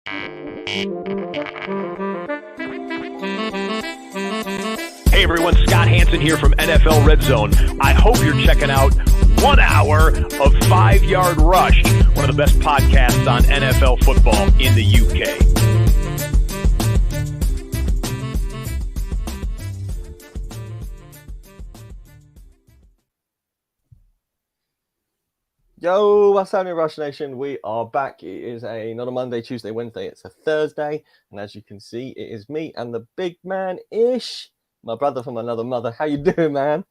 Hey everyone, Scott Hansen here from NFL Red Zone. I hope you're checking out 1 hour of 5 Yard Rush, one of the best podcasts on NFL football in the UK. Yo, what's happening, Rush Nation? We are back. It is not a Monday, Tuesday, Wednesday. It's a Thursday. And as you can see, it is me and the big man, Ish, my brother from another mother. How you doing, man?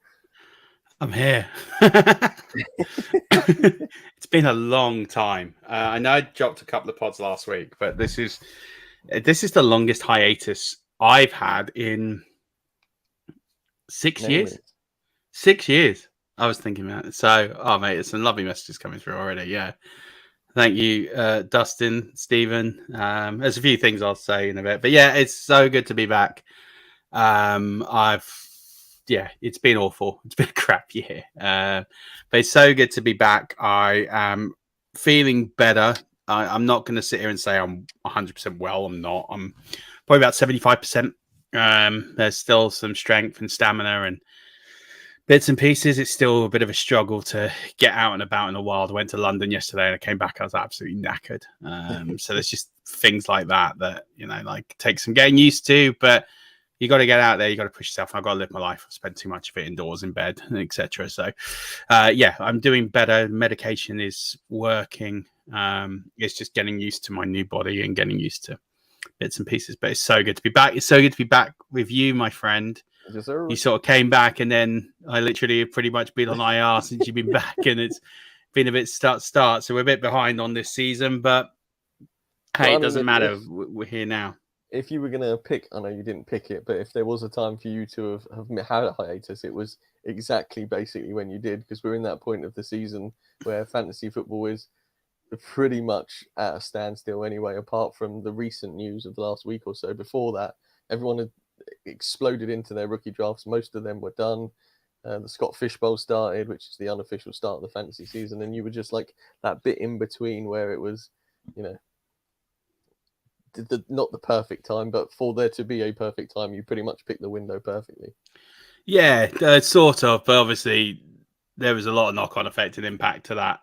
I'm here. It's been a long time. I know I dropped a couple of pods last week, but this is the longest hiatus I've had in 6 years. 6 years. I was thinking about it. So, mate, it's some lovely messages coming through already. Yeah. Thank you, Dustin, Stephen. There's a few things I'll say in a bit, but yeah, it's so good to be back. It's been awful. It's been a crap year. But it's so good to be back. I am feeling better. I'm not going to sit here and say I'm 100% well. I'm not. I'm probably about 75%. There's still some strength and stamina and bits and pieces. It's still a bit of a struggle to get out and about in the wild. I went to London yesterday and I came back. I was absolutely knackered. So there's just things like that, like take some getting used to, but you got to get out there. You got to push yourself. I've got to live my life. I've spent too much of it indoors in bed, etc. So, I'm doing better. Medication is working. It's just getting used to my new body and getting used to bits and pieces. But it's so good to be back. It's so good to be back with you, my friend. Yes, sir. You sort of came back, and then I literally have pretty much been on IR since you've been back, and it's been a bit start. So we're a bit behind on this season, but hey, it doesn't matter. We're here now. If you were going to pick, I know you didn't pick it, but if there was a time for you to have had a hiatus, it was exactly basically when you did, because we're in that point of the season where fantasy football is pretty much at a standstill anyway, apart from the recent news of the last week or so. Before that, everyone had exploded into their rookie drafts. Most of them were done. The Scott Fish Bowl started, which is the unofficial start of the fantasy season, and you were just like that bit in between where it was, not the perfect time, but for there to be a perfect time, you pretty much picked the window perfectly. Yeah, sort of, but obviously there was a lot of knock-on effect and impact to that.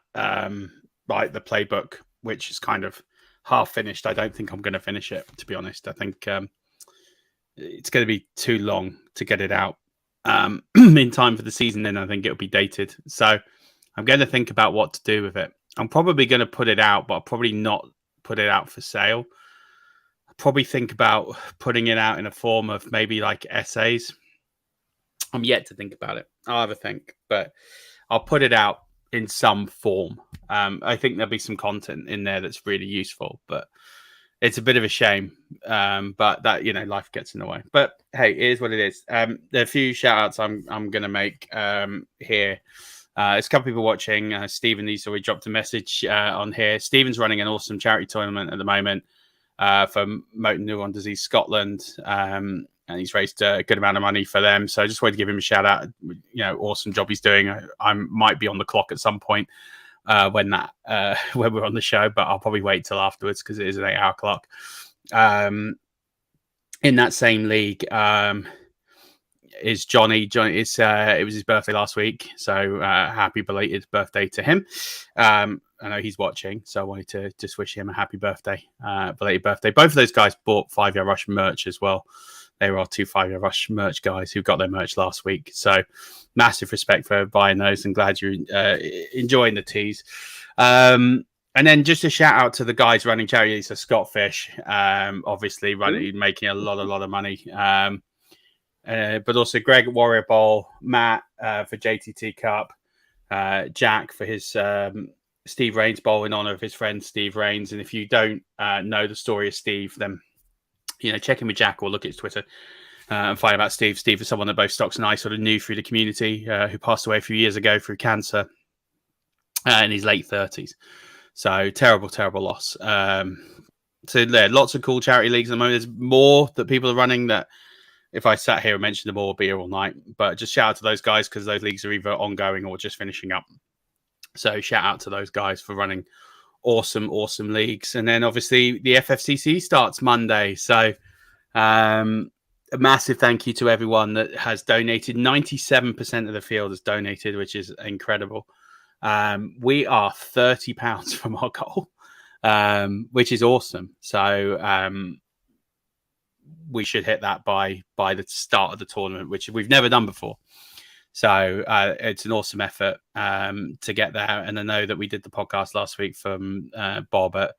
Like the playbook, which is kind of half finished. I don't think I'm going to finish it, to be honest. I think it's going to be too long to get it out in time for the season. Then I think it'll be dated. So I'm going to think about what to do with it. I'm probably going to put it out, but I'll probably not put it out for sale. I'll probably think about putting it out in a form of maybe like essays. I'm yet to think about it. I'll have a think, but I'll put it out in some form. I think there'll be some content in there that's really useful, but it's a bit of a shame. But that, life gets in the way. But hey, it is what it is. There are a few shout outs I'm going to make here. There's a couple people watching. Stephen Easter, we dropped a message on here. Stephen's running an awesome charity tournament at the moment for Motor Neuron Disease Scotland. And he's raised a good amount of money for them. So I just wanted to give him a shout out. Awesome job he's doing. I might be on the clock at some point when we're on the show, but I'll probably wait till afterwards because it is an 8-hour clock. In that same league is Johnny. Johnny, it was his birthday last week, so happy belated birthday to him. I know he's watching, so I wanted to just wish him a happy birthday, belated birthday. Both of those guys bought 5 Yard Rush merch as well. They were our 2 5 Yard Rush merch guys who got their merch last week. So massive respect for buying those and glad you're enjoying the teas. And then just a shout out to the guys running charities. So Scott Fish, obviously making a lot of money. But also Greg at Warrior Bowl, Matt for JTT Cup, Jack for his Steve Rains Bowl in honor of his friend Steve Rains. And if you don't know the story of Steve, then check in with Jack or look at his Twitter and find out about Steve. Steve is someone that both Stocks and I sort of knew through the community, who passed away a few years ago through cancer in his late 30s. So terrible loss. So there, lots of cool charity leagues at the moment. There's more that people are running that if I sat here and mentioned them all, I'd be here all night. But just shout out to those guys because those leagues are either ongoing or just finishing up. So shout out to those guys for running awesome leagues. And then obviously the FFCC starts Monday. So a massive thank you to everyone that has donated. 97% of the field has donated, which is incredible. We are £30 from our goal, which is awesome. So we should hit that by the start of the tournament, which we've never done before. So it's an awesome effort to get there. And I know that we did the podcast last week from Bob at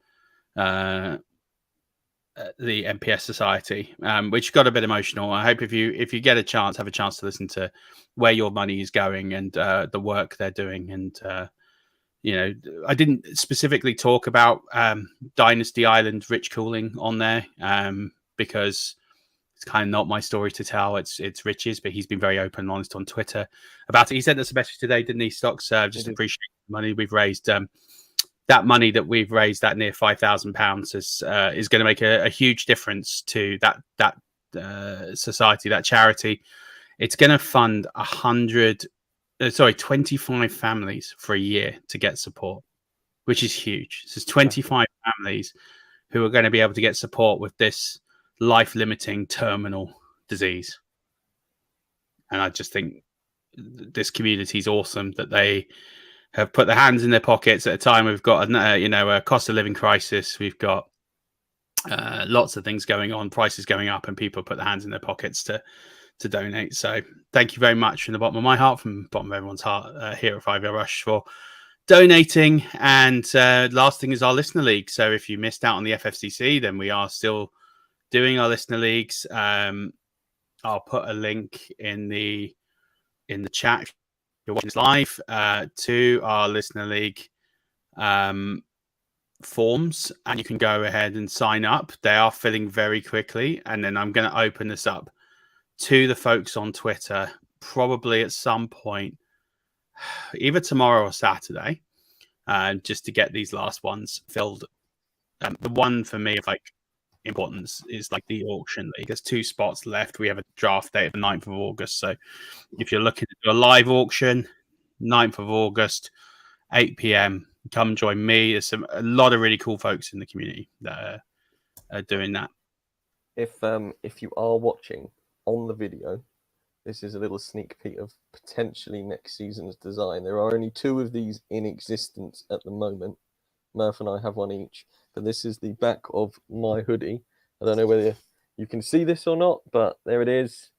the MPS Society, which got a bit emotional. I hope if you get a chance, have a chance to listen to where your money is going and the work they're doing. And, I didn't specifically talk about Dynasty Island Rich Cooling on there because it's kind of not my story to tell. It's Rich's, but he's been very open and honest on Twitter about it. He sent us a message today, didn't he, Stocks? Just appreciate the money we've raised. That money that we've raised, that near £5,000, is going to make a huge difference to that society, that charity. It's going to fund 25 families for a year to get support, which is huge. So it's 25 families who are going to be able to get support with this life-limiting terminal disease. And I just think this community is awesome that they have put their hands in their pockets at a time we've got a cost of living crisis. We've got lots of things going on, prices going up, and people put their hands in their pockets to donate. So thank you very much from the bottom of my heart, from the bottom of everyone's heart here at 5 Yard Rush for donating. And last thing is our listener league. So if you missed out on the FFCC, then we are still doing our listener leagues. I'll put a link in the chat if you're watching this live to our listener league forms, and you can go ahead and sign up. They are filling very quickly, and then I'm going to open this up to the folks on Twitter probably at some point, either tomorrow or Saturday, just to get these last ones filled. The one for me of importance is the auction league. There's 2 spots left. We have a draft date of the 9th of August. So if you're looking to do a live auction, 9th of August, 8 p.m, come join me. There's a lot of really cool folks in the community that are doing that. If you are watching on the video, this is a little sneak peek of potentially next season's design. There are only 2 of these in existence at the moment. Murf and I have one each. But this is the back of my hoodie. I don't know whether you can see this or not, but there it is.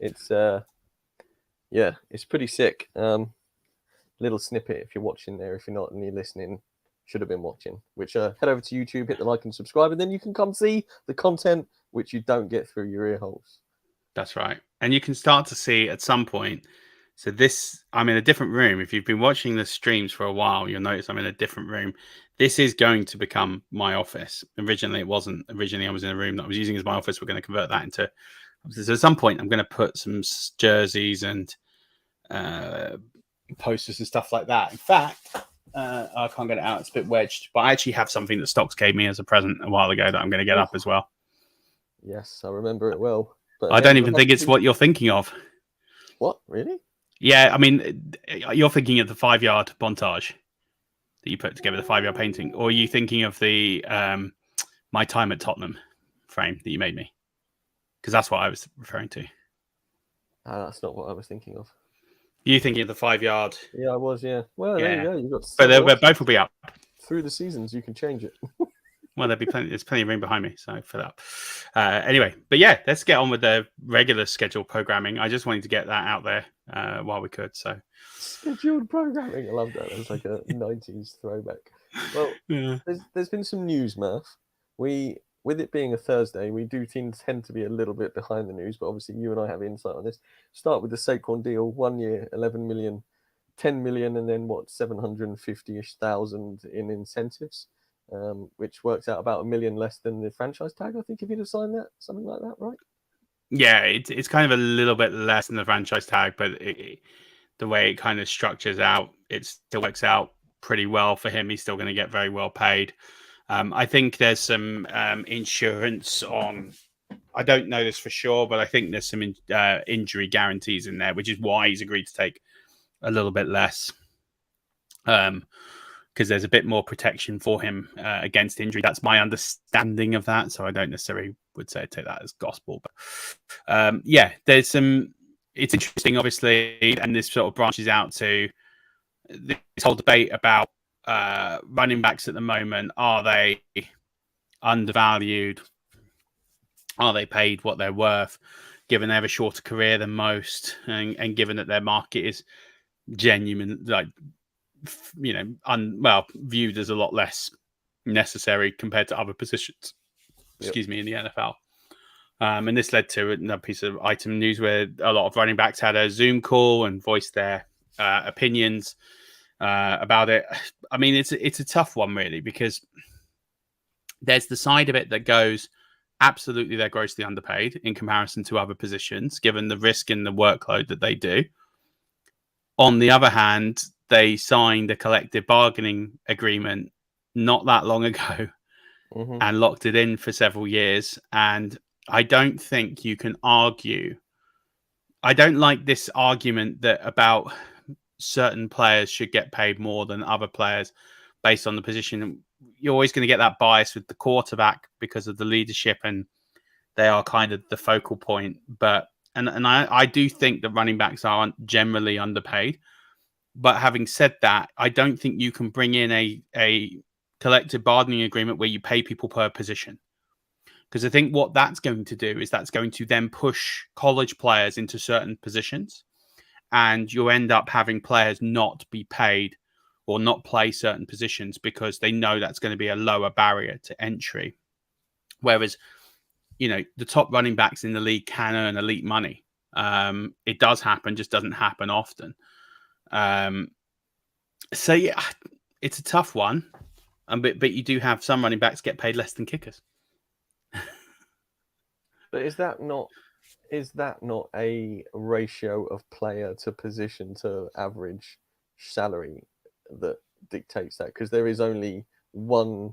It's it's pretty sick. Little snippet if you're watching there. If you're not and you're listening, should have been watching. Which head over to YouTube, hit the like and subscribe, and then you can come see the content which you don't get through your ear holes. That's right. And you can start to see at some point. So I'm in a different room. If you've been watching the streams for a while, you'll notice I'm in a different room. This is going to become my office. Originally, it wasn't. Originally, I was in a room that I was using as my office. We're going to convert that into... So at some point, I'm going to put some jerseys and posters and stuff like that. In fact, I can't get it out. It's a bit wedged. But I actually have something that Stocks gave me as a present a while ago that I'm going to get up as well. Yes, I remember it well. But I don't even think it's what you're thinking of. What? Really? Yeah, I mean, you're thinking of the 5 Yard montage that you put together, the 5 Yard painting, or are you thinking of the My Time at Tottenham frame that you made me? Because that's what I was referring to. That's not what I was thinking of. You thinking of the 5 Yard? Yeah, I was. Yeah. Well, there you go. You've got. But both will be up through the seasons. You can change it. Well, there'll be plenty. There's plenty of room behind me, so fill up. Anyway, but yeah, let's get on with the regular scheduled programming. I just wanted to get that out there while we could. So scheduled programming, I love that. It's like a '90s throwback. Well, yeah. There's been some news, Murf. With it being a Thursday, we do tend to be a little bit behind the news, but obviously you and I have insight on this. Start with the Saquon deal: 1 year, 11 million, 10 million, and then 750,000 in incentives. Which works out about $1 million less than the franchise tag, I think, if you'd have signed that, something like that, right? Yeah, it's kind of a little bit less than the franchise tag, but the way it kind of structures out, it still works out pretty well for him. He's still going to get very well paid. I think there's some insurance on, I don't know this for sure, but I think there's some injury guarantees in there, which is why he's agreed to take a little bit less. because there's a bit more protection for him against injury. That's my understanding of that. So I don't necessarily would say take that as gospel. But there's some. It's interesting, obviously, and this sort of branches out to this whole debate about running backs at the moment. Are they undervalued? Are they paid what they're worth, given they have a shorter career than most, and given that their market is genuine, viewed as a lot less necessary compared to other positions. Excuse me, in the NFL. And this led to another piece of item news where a lot of running backs had a Zoom call and voiced their opinions about it. I mean, it's a tough one, really, because there's the side of it that goes, absolutely, they're grossly underpaid in comparison to other positions, given the risk and the workload that they do. On the other hand, they signed a collective bargaining agreement not that long ago and locked it in for several years. And I don't think you can argue. I don't like this argument that about certain players should get paid more than other players based on the position. You're always going to get that bias with the quarterback because of the leadership, and they are kind of the focal point. But I do think that running backs are generally underpaid. But having said that, I don't think you can bring in a collective bargaining agreement where you pay people per position. Because I think what that's going to do is that's going to then push college players into certain positions. And you'll end up having players not be paid or not play certain positions because they know that's going to be a lower barrier to entry. Whereas, the top running backs in the league can earn elite money. It does happen, just doesn't happen often. It's a tough one. But you do have some running backs get paid less than kickers. But is that not a ratio of player to position to average salary that dictates that? Because there is only one.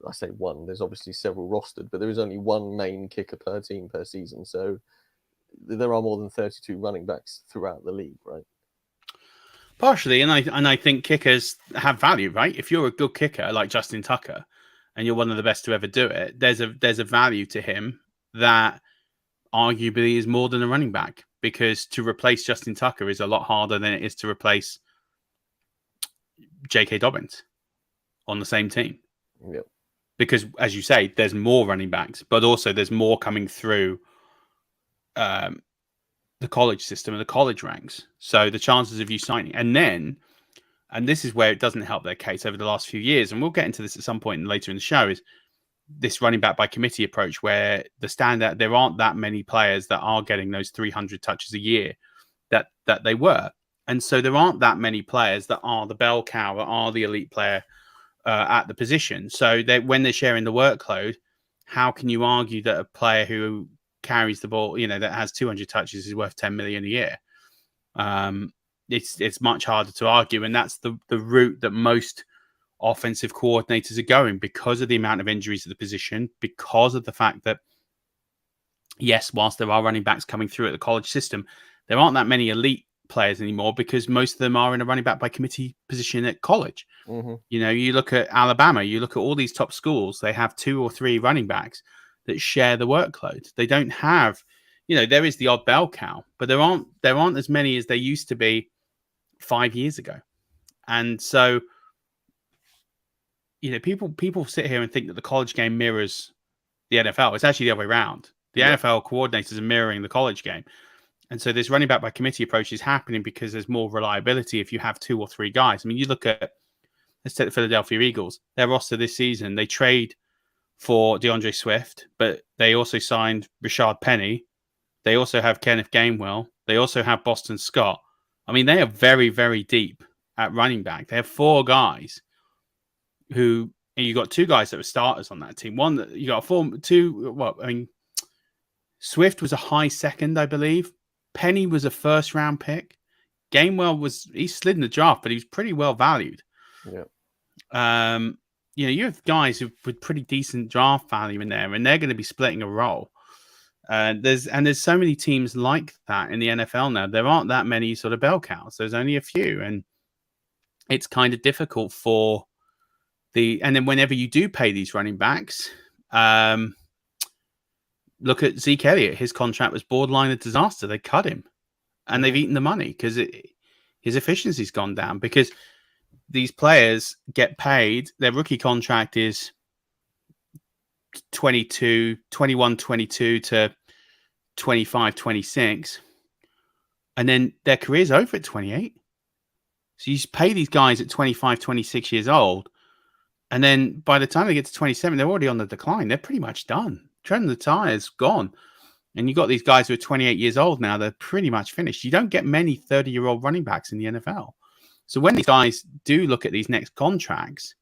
I say one. There's obviously several rostered, but there is only one main kicker per team per season. So there are more than 32 running backs throughout the league, right? Partially, and I think kickers have value, right? If you're a good kicker like Justin Tucker, and you're one of the best to ever do it, there's a value to him that arguably is more than a running back, because to replace Justin Tucker is a lot harder than it is to replace J.K. Dobbins on the same team. Yep. Because, as you say, there's more running backs, but also there's more coming through the college system and the college ranks. So the chances of you signing, and this is where it doesn't help their case over the last few years, and we'll get into this at some point later in the show, is this running back by committee approach where there aren't that many players that are getting those 300 touches a year that they were. And so there aren't that many players that are the bell cow, that are the elite player at the position. So when they're sharing the workload, how can you argue that a player who carries the ball, that has 200 touches is worth 10 million a year? It's much harder to argue. And that's the route that most offensive coordinators are going, because of the amount of injuries at the position, because of the fact that, yes, whilst there are running backs coming through at the college system, there aren't that many elite players anymore, because most of them are in a running back by committee position at college. You look at Alabama, you look at all these top schools, they have 2 or 3 running backs that share the workload. They don't have, there is the odd bell cow, but there aren't as many as there used to be 5 years ago. And so, people sit here and think that the college game mirrors the NFL. It's actually the other way around. The NFL coordinators are mirroring the college game. And so this running back by committee approach is happening because there's more reliability if you have 2 or 3 guys. I mean, you look at, let's take the Philadelphia Eagles. Their roster this season, they trade for DeAndre Swift, but they also signed Rashad Penny. They also have Kenneth Gainwell. They also have Boston Scott. I mean, they are very, very deep at running back. They have 4 guys and you got 2 guys that were starters on that team. One that you got Swift was a high second, I believe. Penny was a first round pick. Gainwell he slid in the draft, but he was pretty well valued. Yeah. You have guys with pretty decent draft value in there, and they're going to be splitting a role. There's so many teams like that in the NFL now. There aren't that many sort of bell cows. There's only a few, and it's kind of difficult for And then whenever you do pay these running backs, look at Zeke Elliott. His contract was borderline a disaster. They cut him, and they've eaten the money because his efficiency's gone down, because these players get paid. Their rookie contract is 22 to 25, 26. And then their career's over at 28. So you pay these guys at 25, 26 years old. And then by the time they get to 27, they're already on the decline. They're pretty much done. Treading the tire's gone. And you've got these guys who are 28 years old now. They're pretty much finished. You don't get many 30-year-old running backs in the NFL. So when these guys do look at these next contracts,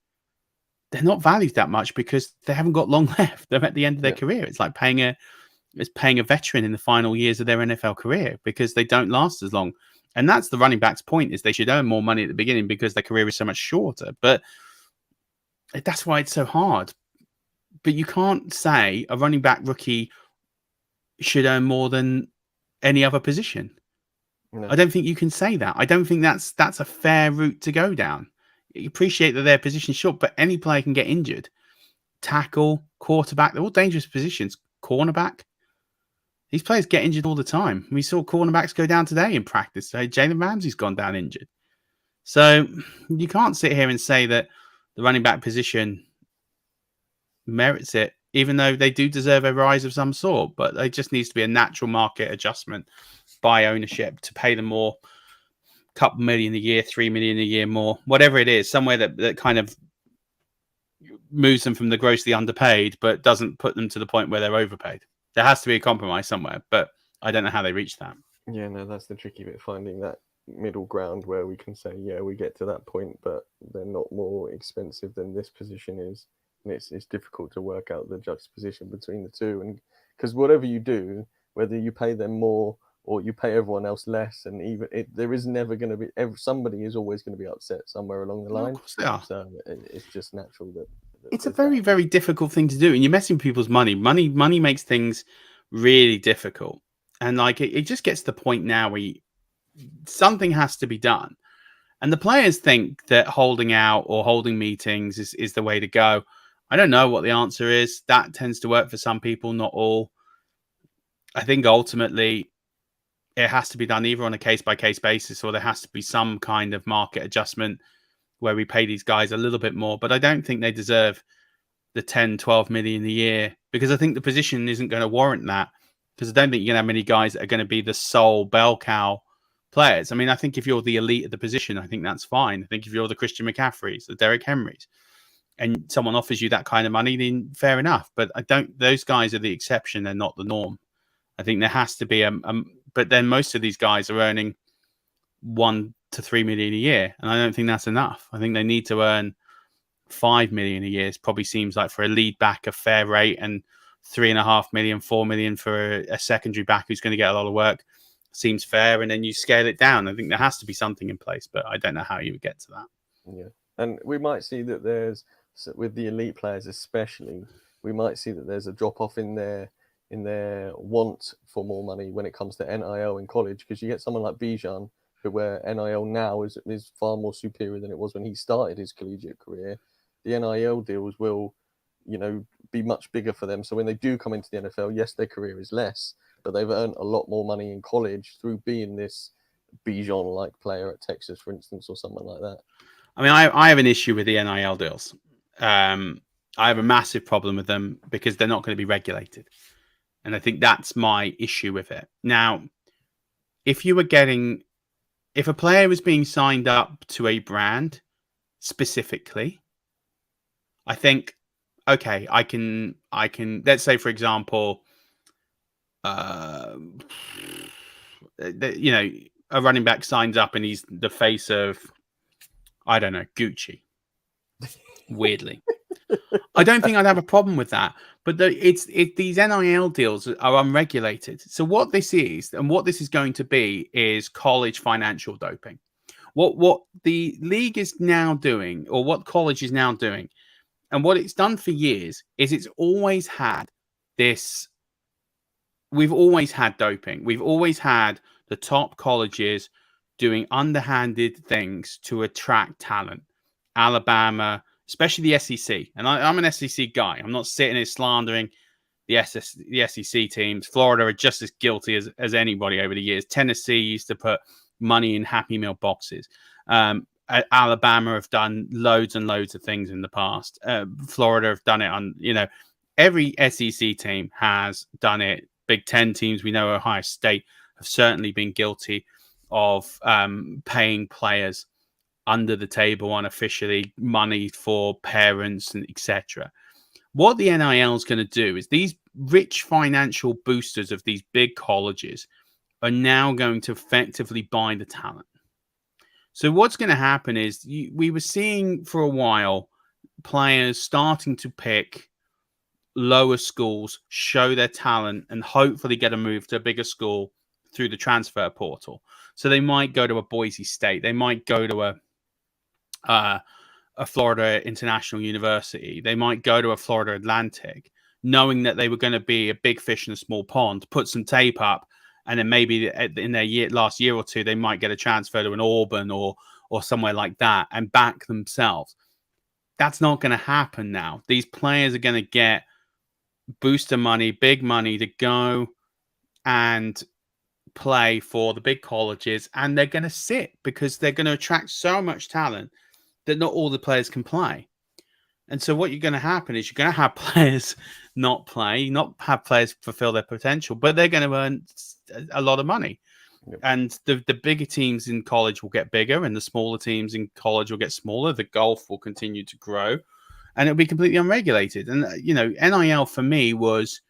they're not valued that much because they haven't got long left. They're at the end of their career. It's like paying a veteran in the final years of their NFL career, because they don't last as long. And that's the running back's point, is they should earn more money at the beginning because their career is so much shorter. But that's why it's so hard. But you can't say a running back rookie should earn more than any other position. No. I don't think you can say that. I don't think that's a fair route to go down. You appreciate that their position's short, but any player can get injured. Tackle, quarterback, they're all dangerous positions. Cornerback. These players get injured all the time. We saw cornerbacks go down today in practice. So Jalen Ramsey's gone down injured. So you can't sit here and say that the running back position merits it, even though they do deserve a rise of some sort. But there just needs to be a natural market adjustment by ownership to pay them more, a couple million a year, 3 million a year more, whatever it is, somewhere that kind of moves them from the grossly underpaid, but doesn't put them to the point where they're overpaid. There has to be a compromise somewhere, but I don't know how they reach that. Yeah, no, that's the tricky bit, finding that middle ground where we can say, yeah, we get to that point, but they're not more expensive than this position is. And it's difficult to work out the juxtaposition between the two. And because whatever you do, whether you pay them more or you pay everyone else less, and even there is never going to be, somebody is always going to be upset somewhere along the line. Of course they are. So it's just natural that it's a very, very difficult thing to do, and you're messing with people's money. Money makes things really difficult, and like it just gets to the point now where something has to be done, and the players think that holding out or holding meetings is the way to go. I don't know what the answer is. That tends to work for some people, not all. I think ultimately it has to be done either on a case-by-case basis, or there has to be some kind of market adjustment where we pay these guys a little bit more. But I don't think they deserve the 10, 12 million a year, because I think the position isn't going to warrant that, because I don't think you're going to have many guys that are going to be the sole bell cow players. I mean, I think if you're the elite of the position, I think that's fine. I think if you're the Christian McCaffreys, the Derrick Henrys, and someone offers you that kind of money, then fair enough. But those guys are the exception. They're not the norm. I think there has to be but then most of these guys are earning 1 to 3 million a year, and I don't think that's enough. I think they need to earn 5 million a year. It probably seems like for a lead back a fair rate, and 3.5 million, 4 million for a secondary back who's going to get a lot of work seems fair. And then you scale it down. I think there has to be something in place, but I don't know how you would get to that. Yeah, and we might see that with the elite players especially, we might see that there's a drop off in their want for more money when it comes to NIL in college, because you get someone like Bijan, where NIL now is far more superior than it was when he started his collegiate career. The NIL deals will, be much bigger for them. So when they do come into the NFL, yes, their career is less, but they've earned a lot more money in college through being this Bijan-like player at Texas, for instance, or something like that. I mean, I have an issue with the NIL deals. I have a massive problem with them because they're not going to be regulated. And I think that's my issue with it. Now, if a player was being signed up to a brand specifically, I think, okay, I can, let's say, for example, a running back signs up and he's the face of, I don't know, Gucci. Weirdly. I don't think I'd have a problem with that. But these NIL deals are unregulated. So what this is, and what this is going to be, is college financial doping. What the league is now doing, or what college is now doing, and what it's done for years, is it's always had this. We've always had doping. We've always had the top colleges doing underhanded things to attract talent. Alabama, especially the SEC. And I'm an SEC guy. I'm not sitting here slandering the SEC teams. Florida are just as guilty as anybody over the years. Tennessee used to put money in Happy Meal boxes. Alabama have done loads and loads of things in the past. Florida have done it on, every SEC team has done it. Big Ten teams, we know Ohio State have certainly been guilty of paying players under the table unofficially, money for parents and etc. What the NIL is going to do is these rich financial boosters of these big colleges are now going to effectively buy the talent. So what's going to happen is we were seeing for a while players starting to pick lower schools, show their talent, and hopefully get a move to a bigger school through the transfer portal. So they might go to a Boise State. They might go to a Florida International University. They might go to a Florida Atlantic, knowing that they were going to be a big fish in a small pond, put some tape up, and then maybe in their last year or two, they might get a transfer to an Auburn or somewhere like that and back themselves. That's not going to happen now. These players are going to get booster money, big money to go and play for the big colleges, and they're going to sit because they're going to attract so much talent that not all the players can play. And so what you're going to happen is you're going to have players not play, not have players fulfill their potential, but they're going to earn a lot of money. Yep. And the bigger teams in college will get bigger and the smaller teams in college will get smaller. The golf will continue to grow and it'll be completely unregulated. And, NIL for me was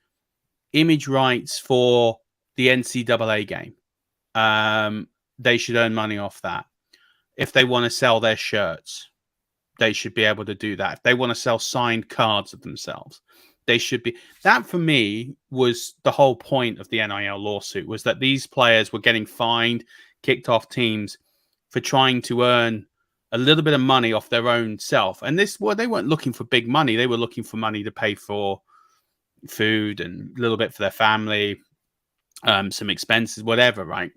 image rights for the NCAA game. They should earn money off that. If they want to sell their shirts, they should be able to do that. If they want to sell signed cards of themselves, they should be. That for me was the whole point of the NIL lawsuit, was that these players were getting fined, kicked off teams for trying to earn a little bit of money off their own self. And they weren't looking for big money. They were looking for money to pay for food and a little bit for their family, some expenses, whatever, right?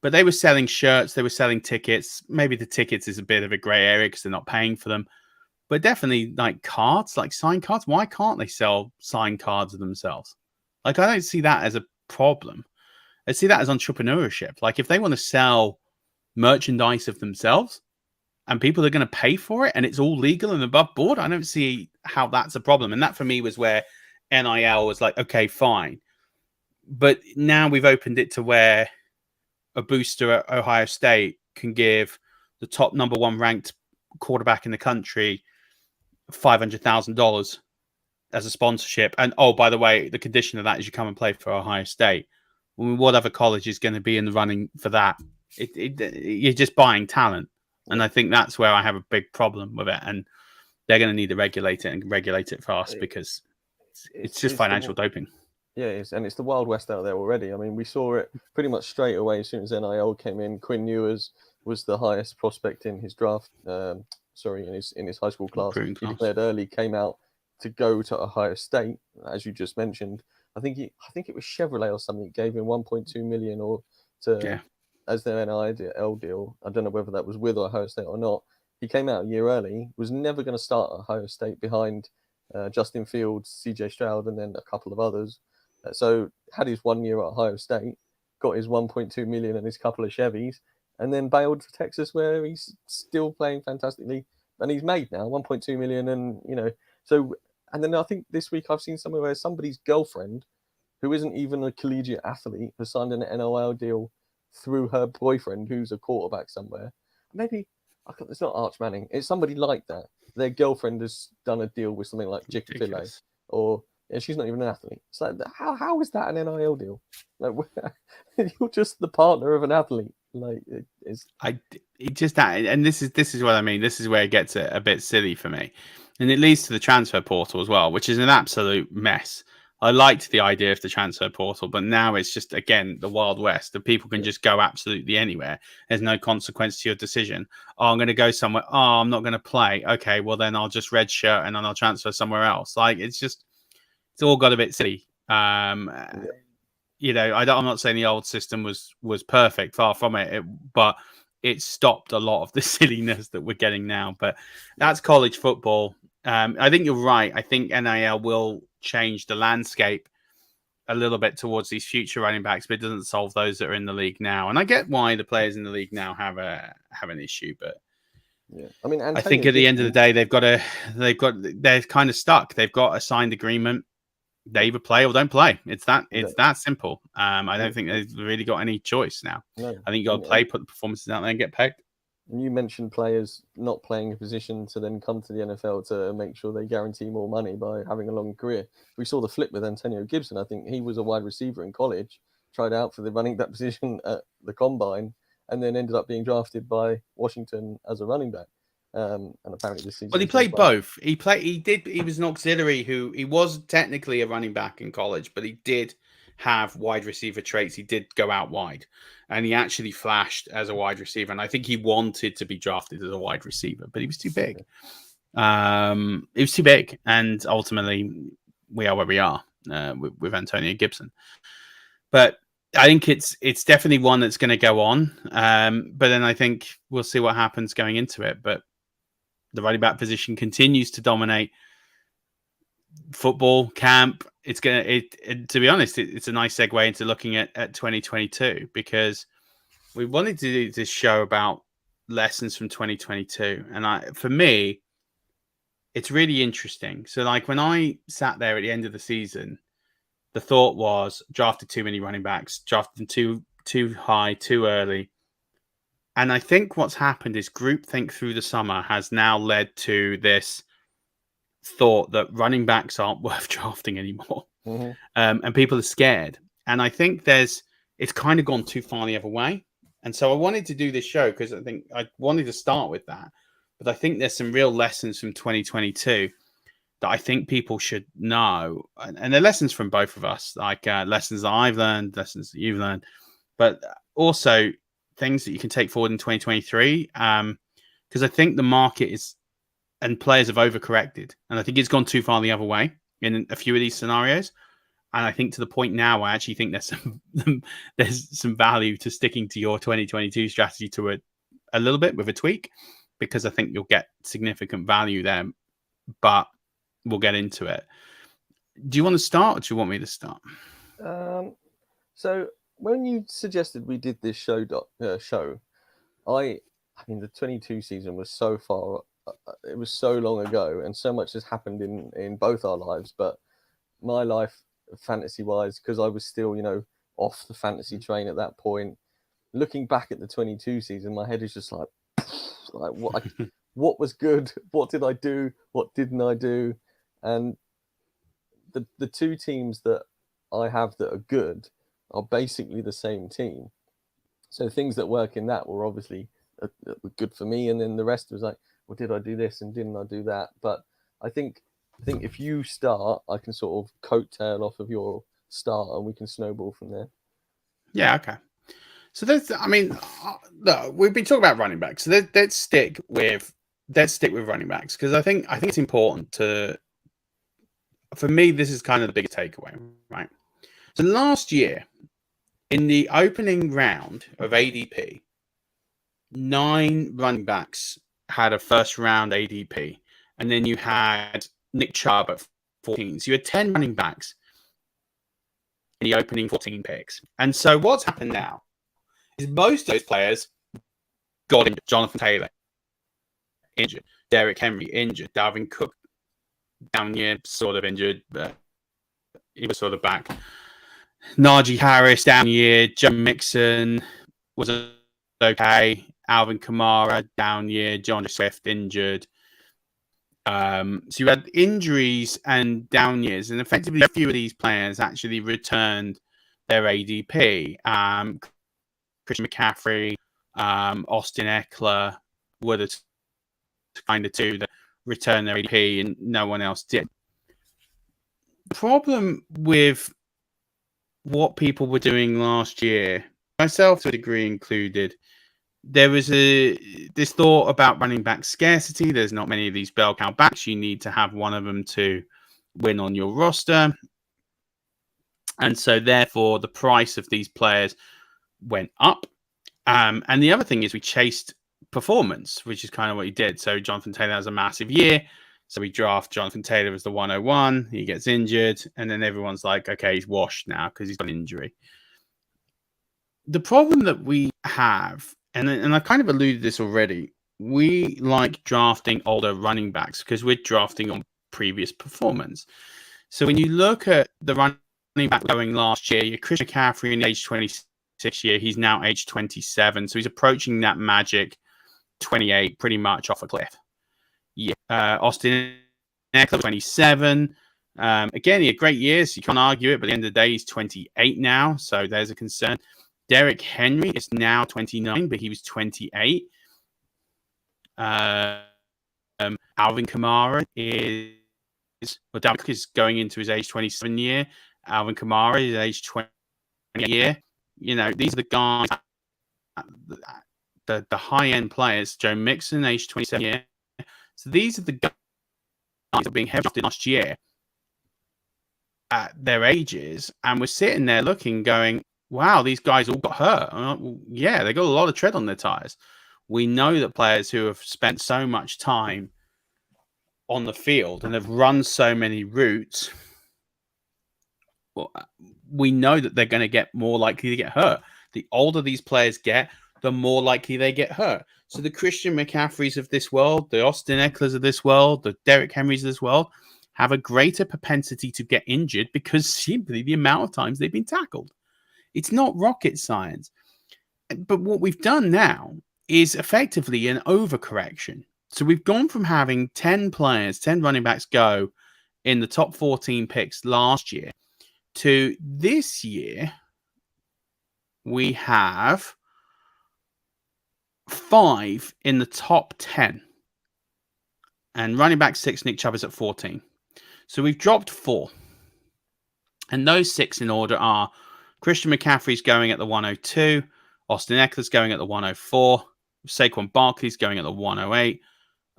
But they were selling shirts, they were selling tickets. Maybe the tickets is a bit of a gray area because they're not paying for them. But definitely like cards, like signed cards. Why can't they sell signed cards of themselves? Like, I don't see that as a problem. I see that as entrepreneurship. Like, if they want to sell merchandise of themselves and people are going to pay for it and it's all legal and above board, I don't see how that's a problem. And that for me was where NIL was like, okay, fine. But now we've opened it to where a booster at Ohio State can give the top number one ranked quarterback in the country $500,000 as a sponsorship. And, oh, by the way, the condition of that is you come and play for Ohio State. I mean, what other college is going to be in the running for that? You're just buying talent. And I think that's where I have a big problem with it. And they're going to need to regulate it and regulate it fast because it's just financial doping. Yeah, it is. And it's the Wild West out there already. I mean, we saw it pretty much straight away as soon as NIL came in. Quinn Ewers was the highest prospect in his draft. In his high school class. He declared early, came out to go to Ohio State, as you just mentioned. I think it was Chevrolet or something gave him 1.2 million as their NIL deal. I don't know whether that was with Ohio State or not. He came out a year early, was never going to start at Ohio State behind Justin Fields, CJ Stroud, and then a couple of others. So had his 1 year at Ohio State, got his 1.2 million and his couple of Chevys, and then bailed for Texas, where he's still playing fantastically, and he's made now 1.2 million, and so. And then I think this week I've seen somewhere where somebody's girlfriend, who isn't even a collegiate athlete, has signed an NIL deal through her boyfriend, who's a quarterback somewhere. Maybe it's not Arch Manning; it's somebody like that. Their girlfriend has done a deal with something like Chick-fil-A, or. Yeah, she's not even an athlete. It's like, how is that an NIL deal? Like, you're just the partner of an athlete. Like, this is what I mean. This is where it gets a bit silly for me, and it leads to the transfer portal as well, which is an absolute mess. I liked the idea of the transfer portal, but now it's just, again, the Wild West. The people can just go absolutely anywhere. There's no consequence to your decision. Oh, I'm going to go somewhere. Oh, I'm not going to play. Okay, well then I'll just redshirt and then I'll transfer somewhere else. Like, it's all got a bit silly. I'm not saying the old system was perfect, far from it, but it stopped a lot of the silliness that we're getting now. But that's college football. I think you're right. I think NIL will change the landscape a little bit towards these future running backs, but it doesn't solve those that are in the league now. And I get why the players in the league now have an issue, but Yeah, I mean, I think at the end of the day, they're kind of stuck. They've got a signed agreement. They either play or don't play. It's that simple. I don't think they've really got any choice now. No. I think you got to play, put the performances out there, and get pegged. And you mentioned players not playing a position to then come to the NFL to make sure they guarantee more money by having a long career. We saw the flip with Antonio Gibson. I think he was a wide receiver in college, tried out for the running back position at the combine, and then ended up being drafted by Washington as a running back. And apparently this season. Well, he played both. He was an auxiliary he was technically a running back in college, but he did have wide receiver traits. He did go out wide, and he actually flashed as a wide receiver. And I think he wanted to be drafted as a wide receiver, but he was too big. He was too big, and ultimately we are where we are with Antonio Gibson. But I think it's definitely one that's going to go on. But then I think we'll see what happens going into it. But the running back position continues to dominate football camp. It's to be honest, it's a nice segue into looking at 2022, because we wanted to do this show about lessons from 2022. And for me, it's really interesting. So like when I sat there at the end of the season, the thought was drafted too many running backs, drafted them too high, too early. And I think what's happened is groupthink through the summer has now led to this thought that running backs aren't worth drafting anymore. Mm-hmm. And people are scared. And I think it's kind of gone too far the other way. And so I wanted to do this show because I think I wanted to start with that. But I think there's some real lessons from 2022 that I think people should know. And they're lessons from both of us, like lessons that I've learned, lessons that you've learned, but also things that you can take forward in 2023. Because I think the market and players have overcorrected. And I think it's gone too far the other way in a few of these scenarios. And I think to the point now, I actually think there's some value to sticking to your 2022 strategy to a little bit with a tweak, because I think you'll get significant value there. But we'll get into it. Do you want to start, or do you want me to start? So when you suggested we did this show, I mean, the 22 season was so far, it was so long ago, and so much has happened in both our lives. But my life, fantasy-wise, because I was still, off the fantasy train at that point. Looking back at the 22 season, my head is just like what was good? What did I do? What didn't I do? And the two teams that I have that are good are basically the same team. So things that work in that were obviously were good for me, and then the rest was like, well, did I do this and didn't I do that? But I think if you start, I can sort of coattail off of your start, and we can snowball from there. Yeah, okay. So look, we've been talking about running backs. So let's stick with running backs, because I think it's important for me, this is kind of the biggest takeaway, right? So last year, in the opening round of ADP, 9 running backs had a first round ADP, and then you had Nick Chubb at 14. So you had 10 running backs in the opening 14 picks. And so what's happened now is most of those players got injured. Jonathan Taylor injured, Derrick Henry injured, Dalvin Cook down year, sort of injured, but he was sort of back. Najee Harris down year, Joe Mixon was okay, Alvin Kamara down year, John Swift injured. So you had injuries and down years, and effectively a few of these players actually returned their ADP. Christian McCaffrey, Austin Eckler were the kind of two that returned their ADP, and no one else did. The problem with what people were doing last year, myself to a degree included, there was this thought about running back scarcity. There's not many of these bell cow backs. You need to have one of them to win on your roster. And so therefore the price of these players went up. And the other thing is we chased performance, which is kind of what he did. So Jonathan Taylor has a massive year. So we draft Jonathan Taylor as the 101. He gets injured, and then everyone's like, okay, he's washed now because he's got an injury. The problem that we have, and I kind of alluded to this already, we like drafting older running backs because we're drafting on previous performance. So when you look at the running back going last year, you're Christian McCaffrey in age 26 year. He's now age 27. So he's approaching that magic 28 pretty much off a cliff. Yeah. Austin Eckler, 27. Again, he had great years. You can't argue it, but at the end of the day, he's 28 now. So there's a concern. Derrick Henry is now 29, but he was 28. Alvin Kamara Dalvin Cook is going into his age 27 year. Alvin Kamara is age 20 year. You know, these are the guys, the high-end players. Joe Mixon, age 27 year. So these are the guys that are being heavily drafted last year at their ages, and we're sitting there looking, going, wow, these guys all got hurt. Like, well, yeah, they got a lot of tread on their tires. We know that players who have spent so much time on the field and have run so many routes, well, we know that they're going to get more likely to get hurt. The older these players get, the more likely they get hurt. So the Christian McCaffreys of this world, the Austin Ecklers of this world, the Derrick Henrys of this world have a greater propensity to get injured because simply the amount of times they've been tackled. It's not rocket science. But what we've done now is effectively an overcorrection. So we've gone from having 10 players, 10 running backs go in the top 14 picks last year to this year, we have 5 in the top 10. And running back 6, Nick Chubb, is at 14. So we've dropped 4. And those 6 in order are Christian McCaffrey's going at the 102, Austin Eckler's going at the 104, Saquon Barkley's going at the 108,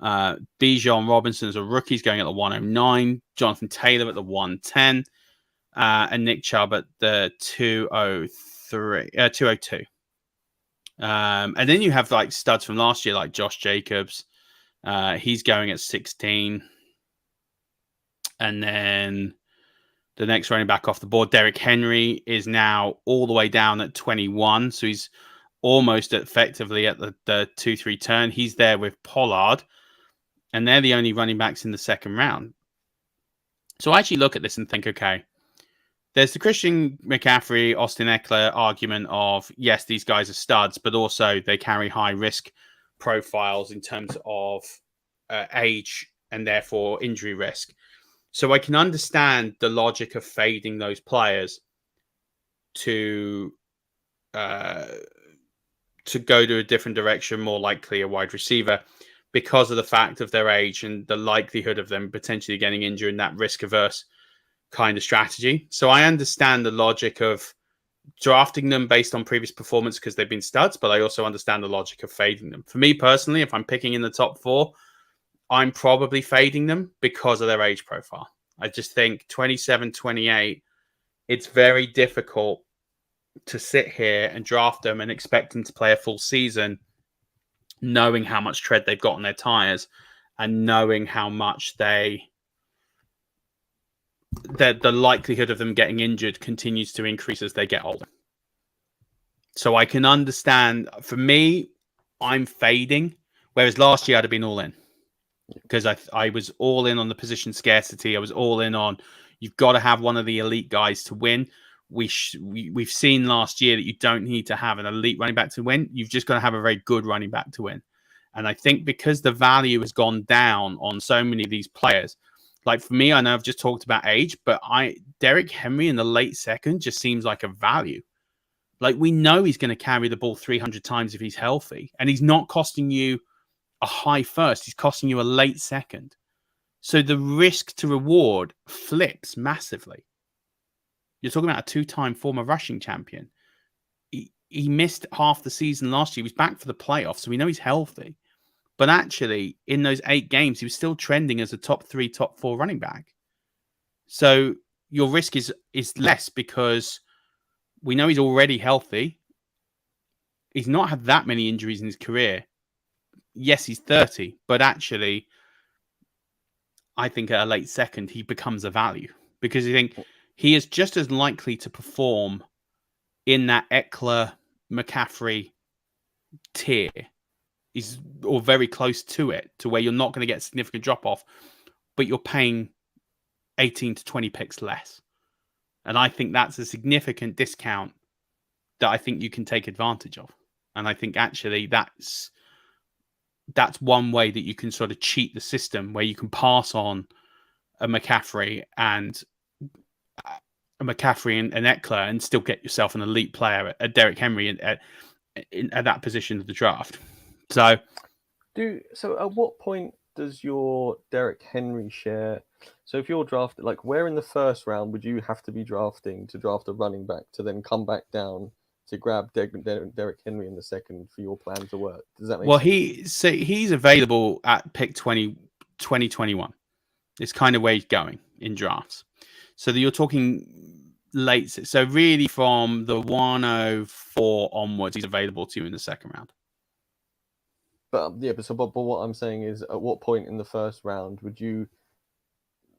Bijan Robinson as a rookie's going at the 109, Jonathan Taylor at the 110, and Nick Chubb at the 202. And then you have like studs from last year, like Josh Jacobs. He's going at 16. And then the next running back off the board, Derrick Henry, is now all the way down at 21. So he's almost effectively at the 2-3 turn. He's there with Pollard. And they're the only running backs in the second round. So I actually look at this and think, okay, there's the Christian McCaffrey, Austin Eckler argument of, yes, these guys are studs, but also they carry high risk profiles in terms of age and therefore injury risk. So I can understand the logic of fading those players to go to a different direction, more likely a wide receiver, because of the fact of their age and the likelihood of them potentially getting injured in that risk-averse kind of strategy. So I understand the logic of drafting them based on previous performance because they've been studs, but I also understand the logic of fading them. For me personally, if I'm picking in the top 4, I'm probably fading them because of their age profile. I just think 27, 28, it's very difficult to sit here and draft them and expect them to play a full season, knowing how much tread they've got on their tires and knowing how much the likelihood of them getting injured continues to increase as they get older. So I can understand, for me, I'm fading, whereas last year I'd have been all in. Because I was all in on the position scarcity. I was all in on, you've got to have one of the elite guys to win. We've seen last year that you don't need to have an elite running back to win. You've just got to have a very good running back to win. And I think because the value has gone down on so many of these players, like for me, I know I've just talked about age, but Derrick Henry in the late second just seems like a value. Like we know he's going to carry the ball 300 times if he's healthy, and he's not costing you a high first, he's costing you a late second. So the risk to reward flips massively. You're talking about a 2-time former rushing champion. He missed half the season last year. He was back for the playoffs, so we know he's healthy. But actually, in those 8 games, he was still trending as a top 3, top 4 running back. So your risk is less because we know he's already healthy. He's not had that many injuries in his career. Yes, he's 30, but actually, I think at a late second, he becomes a value because you think he is just as likely to perform in that Eckler McCaffrey tier, or very close to it, to where you're not going to get a significant drop off, but you're paying 18 to 20 picks less. And I think that's a significant discount that I think you can take advantage of. And I think actually that's one way that you can sort of cheat the system, where you can pass on a McCaffrey and Eckler and still get yourself an elite player, a Derrick Henry at that position of the draft. So at what point does your Derrick Henry share? So if you're drafted, like, where in the first round would you have to be drafting to draft a running back to then come back down to grab Derrick Henry in the second for your plan to work? Does that make sense? Well, he's available at pick 2021. It's kind of where he's going in drafts. So that you're talking late. So really from the 104 onwards, he's available to you in the second round. But what I'm saying is, at what point in the first round would you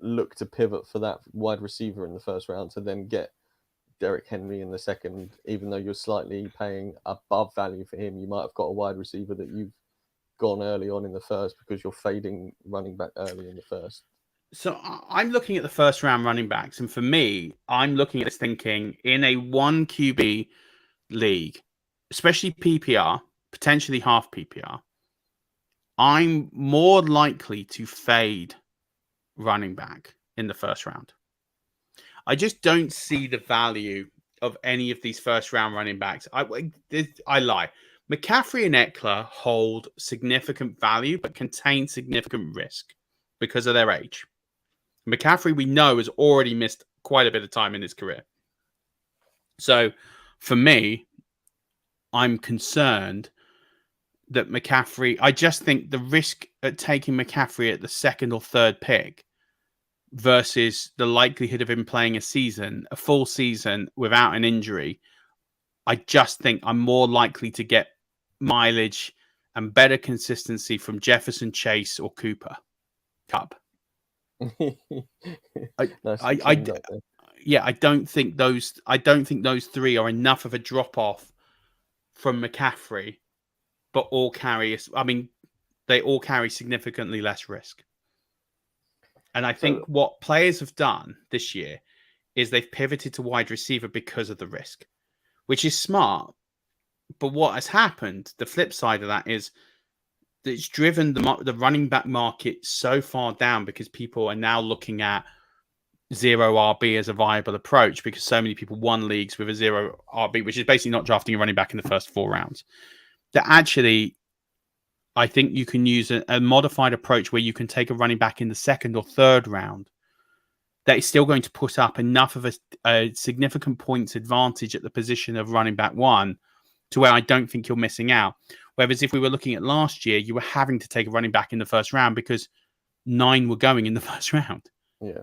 look to pivot for that wide receiver in the first round to then get Derrick Henry in the second, even though you're slightly paying above value for him? You might have got a wide receiver that you've gone early on in the first because you're fading running back early in the first. So I'm looking at the first round running backs, and for me, I'm looking at this thinking in a 1 QB league, especially PPR, potentially half PPR, I'm more likely to fade running back in the first round. I just don't see the value of any of these first round running backs. I lie. McCaffrey and Eckler hold significant value, but contain significant risk because of their age. McCaffrey, we know, has already missed quite a bit of time in his career. So for me, I'm concerned that McCaffrey, I just think the risk at taking McCaffrey at the second or third pick versus the likelihood of him playing a full season without an injury, I just think I'm more likely to get mileage and better consistency from Jefferson, Chase, or Cooper Kupp. I don't think those three are enough of a drop off from McCaffrey, but they all carry significantly less risk. And I think what players have done this year is they've pivoted to wide receiver because of the risk, which is smart. But what has happened, the flip side of that, is that it's driven the running back market so far down because people are now looking at zero RB as a viable approach, because so many people won leagues with a zero RB, which is basically not drafting a running back in the first 4 rounds. That actually, I think you can use a modified approach where you can take a running back in the second or third round that is still going to put up enough of a significant points advantage at the position of running back 1 to where I don't think you're missing out. Whereas if we were looking at last year, you were having to take a running back in the first round because 9 were going in the first round. Yeah.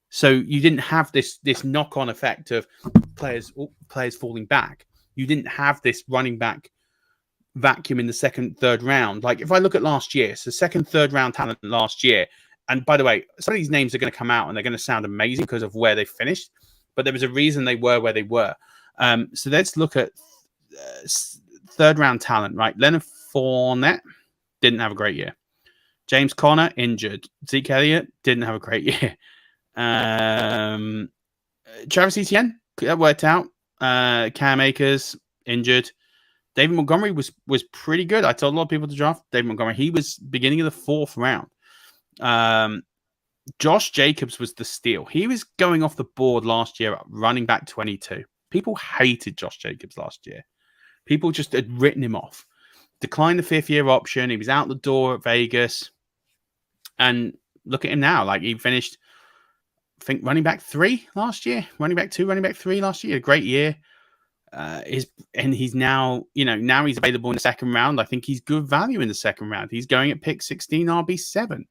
So you didn't have this knock-on effect of players falling back. You didn't have this running back vacuum in the second, third round. Like if I look at last year, so second, third round talent last year, and by the way, some of these names are going to come out and they're going to sound amazing because of where they finished, but there was a reason they were where they were. So let's look at third round talent, right? Leonard Fournette didn't have a great year. James Conner, injured. Zeke Elliott didn't have a great year. Travis Etienne, that worked out. Cam Akers, injured. David Montgomery was pretty good. I told a lot of people to draft David Montgomery. He was beginning of the 4th round. Josh Jacobs was the steal. He was going off the board last year at running back 22. People hated Josh Jacobs last year. People just had written him off. Declined the 5th-year option. He was out the door at Vegas. And look at him now. Like, he finished, I think, running back 3 last year. Running back 2, running back 3 last year. A great year. He's now, now he's available in the second round. I think he's good value in the second round. He's going at pick 16, RB7.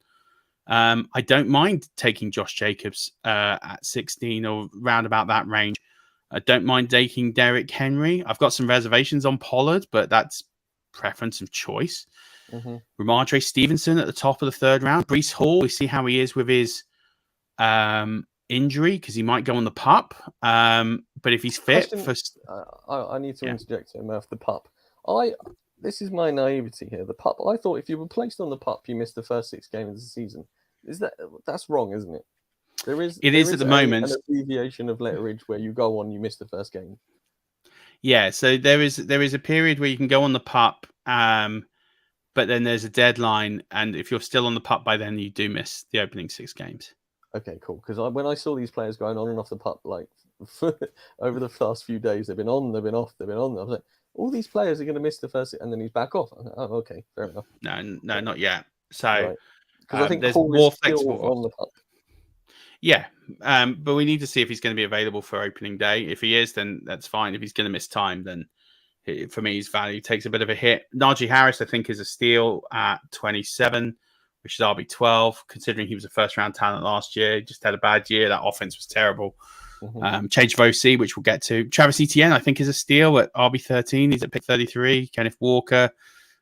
I don't mind taking Josh Jacobs at 16 or round about that range. I don't mind taking Derrick Henry. I've got some reservations on Pollard, but that's preference of choice. Mm-hmm. Ramondre Stevenson at the top of the third round. Breece Hall, we see how he is with his injury because he might go on the pup. But if he's fit, I need to Yeah. interject here, Murph. The pup. This is my naivety here. The pup. I thought if you were placed on the pup, you missed the first 6 games of the season. That's wrong, isn't it? It is at the moment an abbreviation of letterage where you go on, you miss the first game. Yeah, so there is a period where you can go on the pup, but then there's a deadline, and if you're still on the pup by then, you do miss the opening 6 games. Okay, cool. Because when I saw these players going on and off the pup, like over the last few days, they've been on, they've been off, they've been on. I was like, all these players are going to miss the first, and then he's back off. Like, oh, okay, fair enough. No, not yet. So because I think there's Hall more is still flexible on the pup. Yeah, but we need to see if he's going to be available for opening day. If he is, then that's fine. If he's going to miss time, then for me, his value takes a bit of a hit. Najee Harris, I think, is a steal at 27, which is RB12, considering he was a first-round talent last year. He just had a bad year. That offense was terrible. Mm-hmm. Change of OC, which we'll get to. Travis Etienne, I think, is a steal at RB13. He's at pick 33. Kenneth Walker,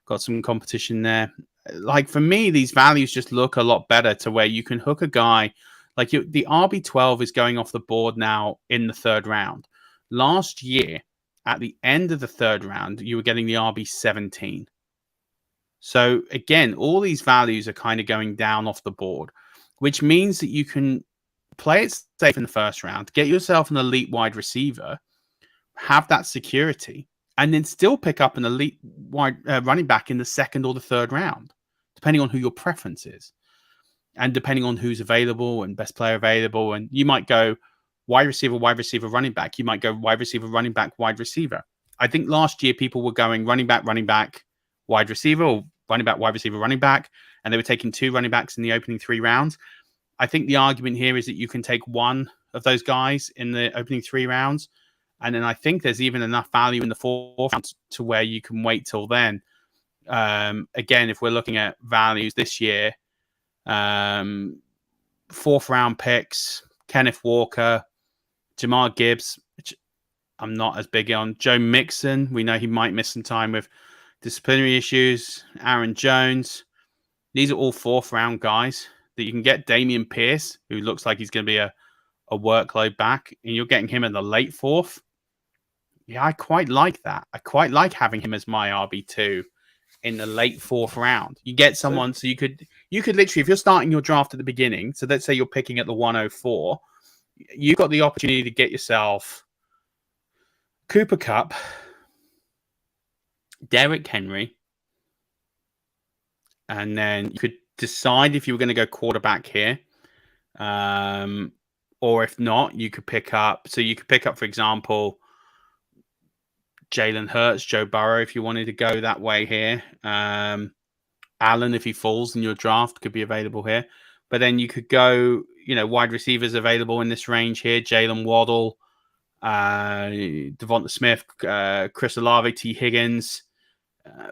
got some competition there. Like, for me, these values just look a lot better to where you can hook a guy. Like, the RB12 is going off the board now in the third round. Last year, at the end of the third round, you were getting the RB17. So, again, all these values are kind of going down off the board, which means that you can play it safe in the first round, get yourself an elite wide receiver, have that security, and then still pick up an elite wide running back in the second or the third round, depending on who your preference is. And depending on who's available and best player available, and you might go wide receiver, running back. You might go wide receiver, running back, wide receiver. I think last year people were going running back, wide receiver, or running back, wide receiver, running back, and they were taking 2 running backs in the opening 3 rounds. I think the argument here is that you can take one of those guys in the opening 3 rounds, and then I think there's even enough value in the 4th round to where you can wait till then. Again, if we're looking at values this year, 4th round picks, Kenneth Walker, Jamar Gibbs, which I'm not as big on. Joe Mixon, we know he might miss some time with disciplinary issues. Aaron Jones, these are all 4th round guys that you can get. Dameon Pierce, who looks like he's going to be a workload back, and you're getting him in the late 4th. Yeah, I quite like that. I quite like having him as my RB2 in the late 4th round. You get someone, so you could literally, if you're starting your draft at the beginning, so let's say you're picking at the 104, you've got the opportunity to get yourself Cooper Kupp, Derrick Henry, and then you could decide if you were going to go quarterback here, or if not, you could pick up. So you could pick up, for example, Jalen Hurts, Joe Burrow, if you wanted to go that way here. Allen, if he falls in your draft, could be available here. But then you could go, wide receivers available in this range here. Jalen Waddle, Devonta Smith, Chris Olave, T. Higgins,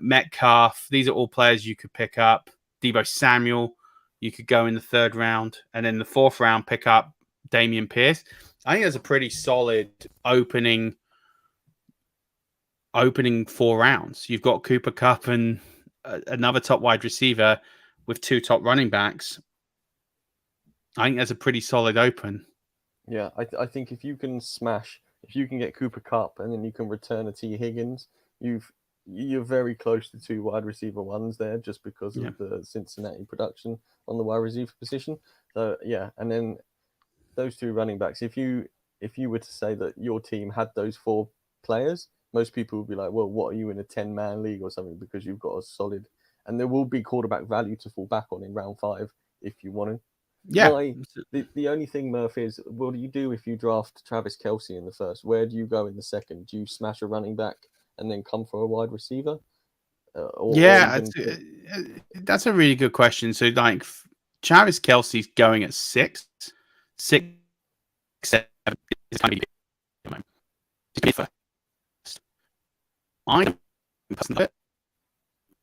Metcalf. These are all players you could pick up. Deebo Samuel, you could go in the 3rd round. And then the 4th round, pick up Dameon Pierce. I think that's a pretty solid opening 4 rounds. You've got Cooper Kupp and another top wide receiver with 2 top running backs. I think that's a pretty solid open. Yeah, I think if you can get Cooper Kupp and then you can return a T. Higgins, you're very close to 2 wide receiver ones there, just because of the Cincinnati production on the wide receiver position. So yeah, and then those 2 running backs. If you were to say that your team had those 4 players, most people would be like, well, what are you in a 10-man league or something? Because you've got a solid, and there will be quarterback value to fall back on in round 5 if you want to. Yeah. The only thing, Murph, is what do you do if you draft Travis Kelce in the 1st? Where do you go in the 2nd? Do you smash a running back and then come for a wide receiver? That's a really good question. So, like, Travis Kelce's going at 6, 7 is going to be first. I personally,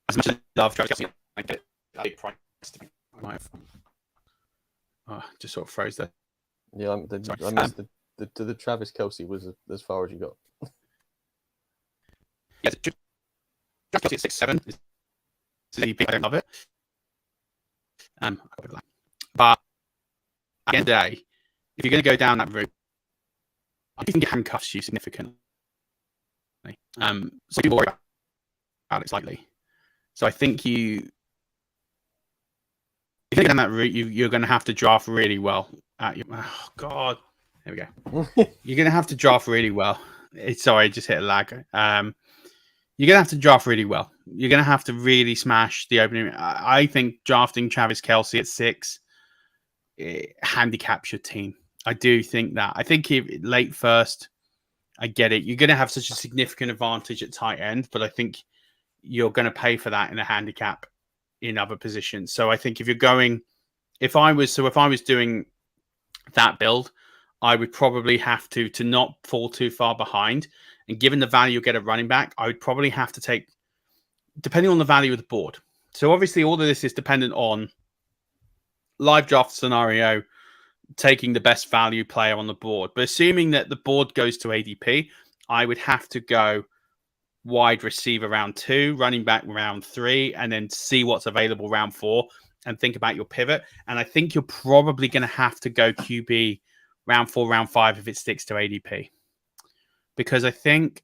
as much as I love Travis Kelce, I get a big price to be. Just sort of froze there. Yeah, I missed the Travis Kelce was as far as you got. Yeah, Travis Kelce at 6'7" is ADP. I don't love it. But at the end of the day, if you're going to go down that route, I think it handcuffs you significantly. So people worry about it slightly. So I think if you go down that route, you're going to have to draft really well. Oh God, there we go. You're going to have to draft really well. Sorry, I just hit a lag. You're going to have to draft really well. You're going to have to really smash the opening. I think drafting Travis Kelce at 6 handicaps your team. I do think that. I think if late first, I get it. You're going to have such a significant advantage at tight end, but I think you're going to pay for that in a handicap in other positions. So I think if I was doing that build, I would probably have to not fall too far behind. And given the value you get at running back, I would probably have to take, depending on the value of the board. So obviously all of this is dependent on live draft scenario, taking the best value player on the board. But assuming that the board goes to ADP, I would have to go wide receiver round 2, running back round 3, and then see what's available round 4 and think about your pivot. And I think you're probably going to have to go QB round 4, round 5 if it sticks to ADP. Because I think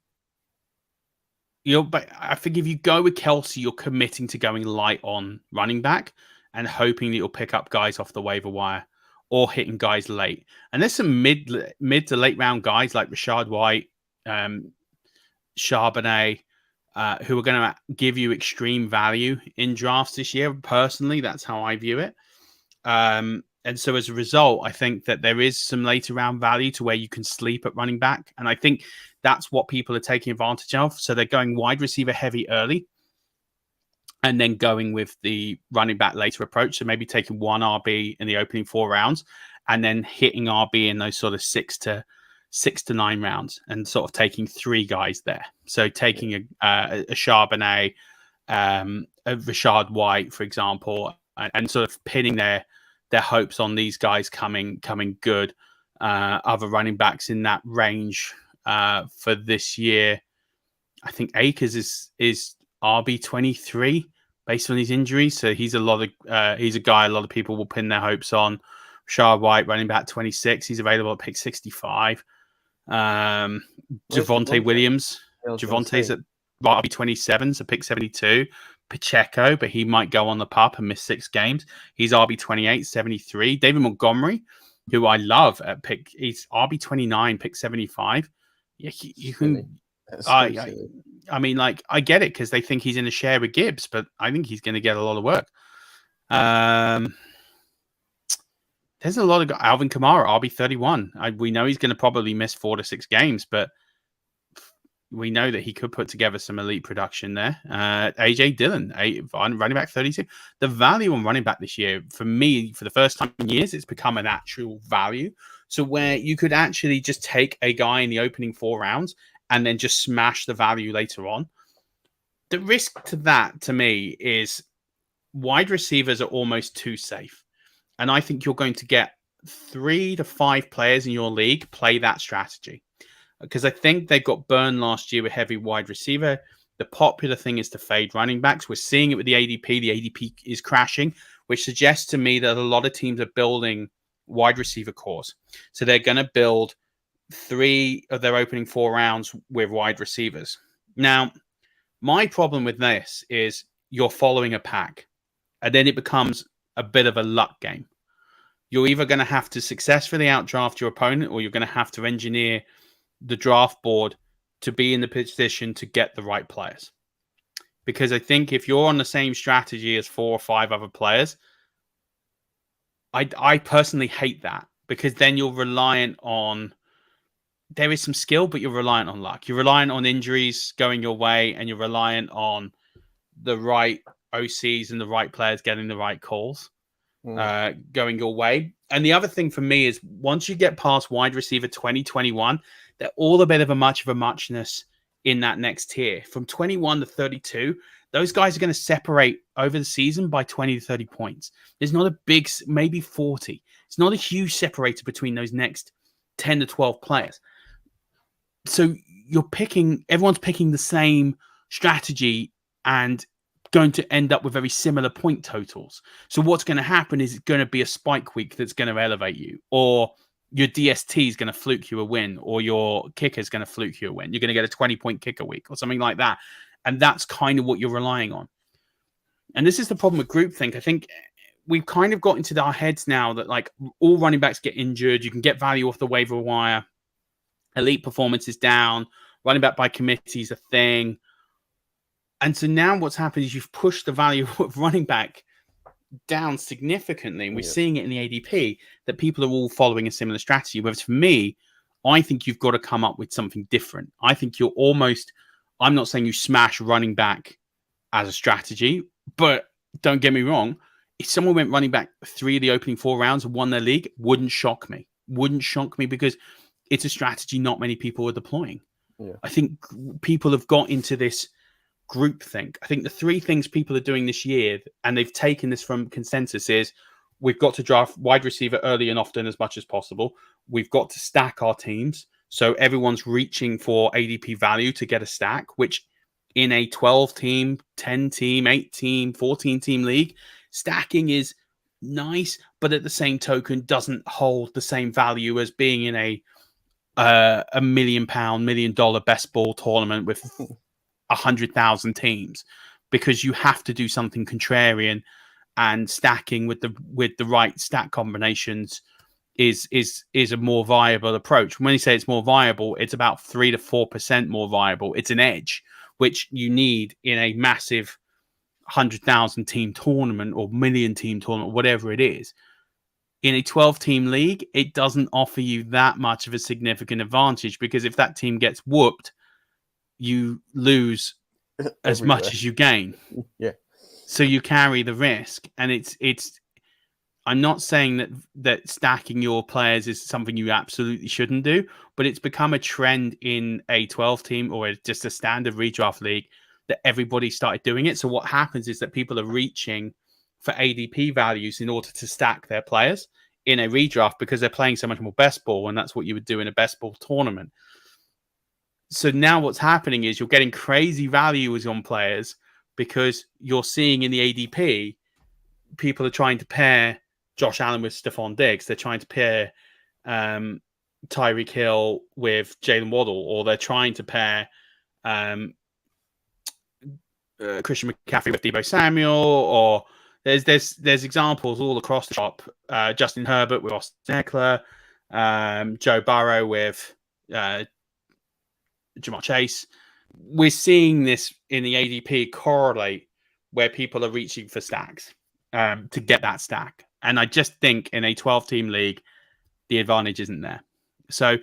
if you go with Kelce, you're committing to going light on running back and hoping that you'll pick up guys off the waiver wire or hitting guys late. And there's some mid to late round guys like Rashad White, Charbonnet, who are going to give you extreme value in drafts this year. Personally, that's how I view it. And so as a result, I think that there is some later round value to where you can sleep at running back. And I think that's what people are taking advantage of. So they're going wide receiver heavy early and then going with the running back later approach. So maybe taking 1 RB in the opening 4 rounds and then hitting RB in those sort of 6 to 9 rounds and sort of taking 3 guys there. So taking a Charbonnet, a Rashad White, for example, and sort of pinning their hopes on these guys coming good. Other running backs in that range for this year. I think Akers is RB23 based on his injuries. So he's a guy a lot of people will pin their hopes on. Rashad White, running back 26. He's available at pick 65. Javonte Williams. Javonte's at RB27, so pick 72. Pacheco, but he might go on the pup and miss 6 games. He's RB28, 73. David Montgomery, who I love at pick, he's RB29, pick 75. Yeah, you can. I mean, like, I get it because they think he's in a share with Gibbs, but I think he's going to get a lot of work. There's a lot of Alvin Kamara, RB31. We know he's going to probably miss 4 to 6 games, but we know that he could put together some elite production there. AJ Dillon, running back 32. The value on running back this year, for me, for the first time in years, it's become an actual value. So where you could actually just take a guy in the opening 4 rounds and then just smash the value later on. The risk to that, to me, is wide receivers are almost too safe. And I think you're going to get 3 to 5 players in your league play that strategy. Because I think they got burned last year with heavy wide receiver. The popular thing is to fade running backs. We're seeing it with the ADP. The ADP is crashing, which suggests to me that a lot of teams are building wide receiver cores. So they're going to build 3 of their opening 4 rounds with wide receivers. Now, my problem with this is you're following a pack, and then it becomes a bit of a luck game. You're either going to have to successfully outdraft your opponent, or you're going to have to engineer the draft board to be in the position to get the right players. Because I think if you're on the same strategy as 4 or 5 other players, I personally hate that, because then you're reliant on, there is some skill, but you're reliant on luck. You're reliant on injuries going your way, and you're reliant on the right OCs and the right players getting the right calls going your way. And the other thing for me is once you get past wide receiver 2021, they're all a bit of a muchness in that next tier. From 21 to 32, those guys are going to separate over the season by 20 to 30 points. There's not a big, maybe 40. It's not a huge separator between those next 10 to 12 players. So everyone's picking the same strategy and going to end up with very similar point totals. So what's going to happen is it's going to be a spike week that's going to elevate you, or your DST is going to fluke you a win, or your kicker is going to fluke you a win. You're going to get a 20-point kicker week or something like that. And that's kind of what you're relying on. And this is the problem with groupthink. I think we've kind of got into our heads now that like all running backs get injured. You can get value off the waiver wire. Elite performance is down. Running back by committee is a thing. And so now what's happened is you've pushed the value of running back down significantly. And we're seeing it in the ADP that people are all following a similar strategy. Whereas for me, I think you've got to come up with something different. I think you're almost, I'm not saying you smash running back as a strategy, but don't get me wrong. If someone went running back 3 of the opening 4 rounds and won their league, wouldn't shock me. Wouldn't shock me because it's a strategy not many people are deploying. Yeah. I think people have got into this groupthink. I think the 3 things people are doing this year, and they've taken this from consensus, is we've got to draft wide receiver early and often as much as possible. We've got to stack our teams. So everyone's reaching for ADP value to get a stack, which in a 12-team, 10-team, 8-team, 14-team league, stacking is nice, but at the same token doesn't hold the same value as being in a £1 million, $1 million best ball tournament with 100,000 teams, because you have to do something contrarian, and stacking with the right stack combinations is a more viable approach. When you say it's more viable, it's about 3 to 4% more viable. It's an edge which you need in a massive 100,000 team tournament or million team tournament, whatever it is. In a 12-team league, it doesn't offer you that much of a significant advantage, because if that team gets whooped, you lose as much as you gain. Yeah. So you carry the risk, and it's. I'm not saying that stacking your players is something you absolutely shouldn't do, but it's become a trend in a 12-team or just a standard redraft league that everybody started doing it. So what happens is that people are reaching for ADP values in order to stack their players in a redraft because they're playing so much more best ball, and that's what you would do in a best ball tournament. So now what's happening is you're getting crazy values on players because you're seeing in the ADP, people are trying to pair Josh Allen with Stephon Diggs. They're trying to pair Tyreek Hill with Jalen Waddle, or they're trying to pair Christian McCaffrey with Deebo Samuel, or there's examples all across the shop. Justin Herbert with Austin Eckler, Joe Burrow with Jamar Chase. We're seeing this in the ADP correlate where people are reaching for stacks to get that stack. And I just think in a 12-team league, the advantage isn't there. So,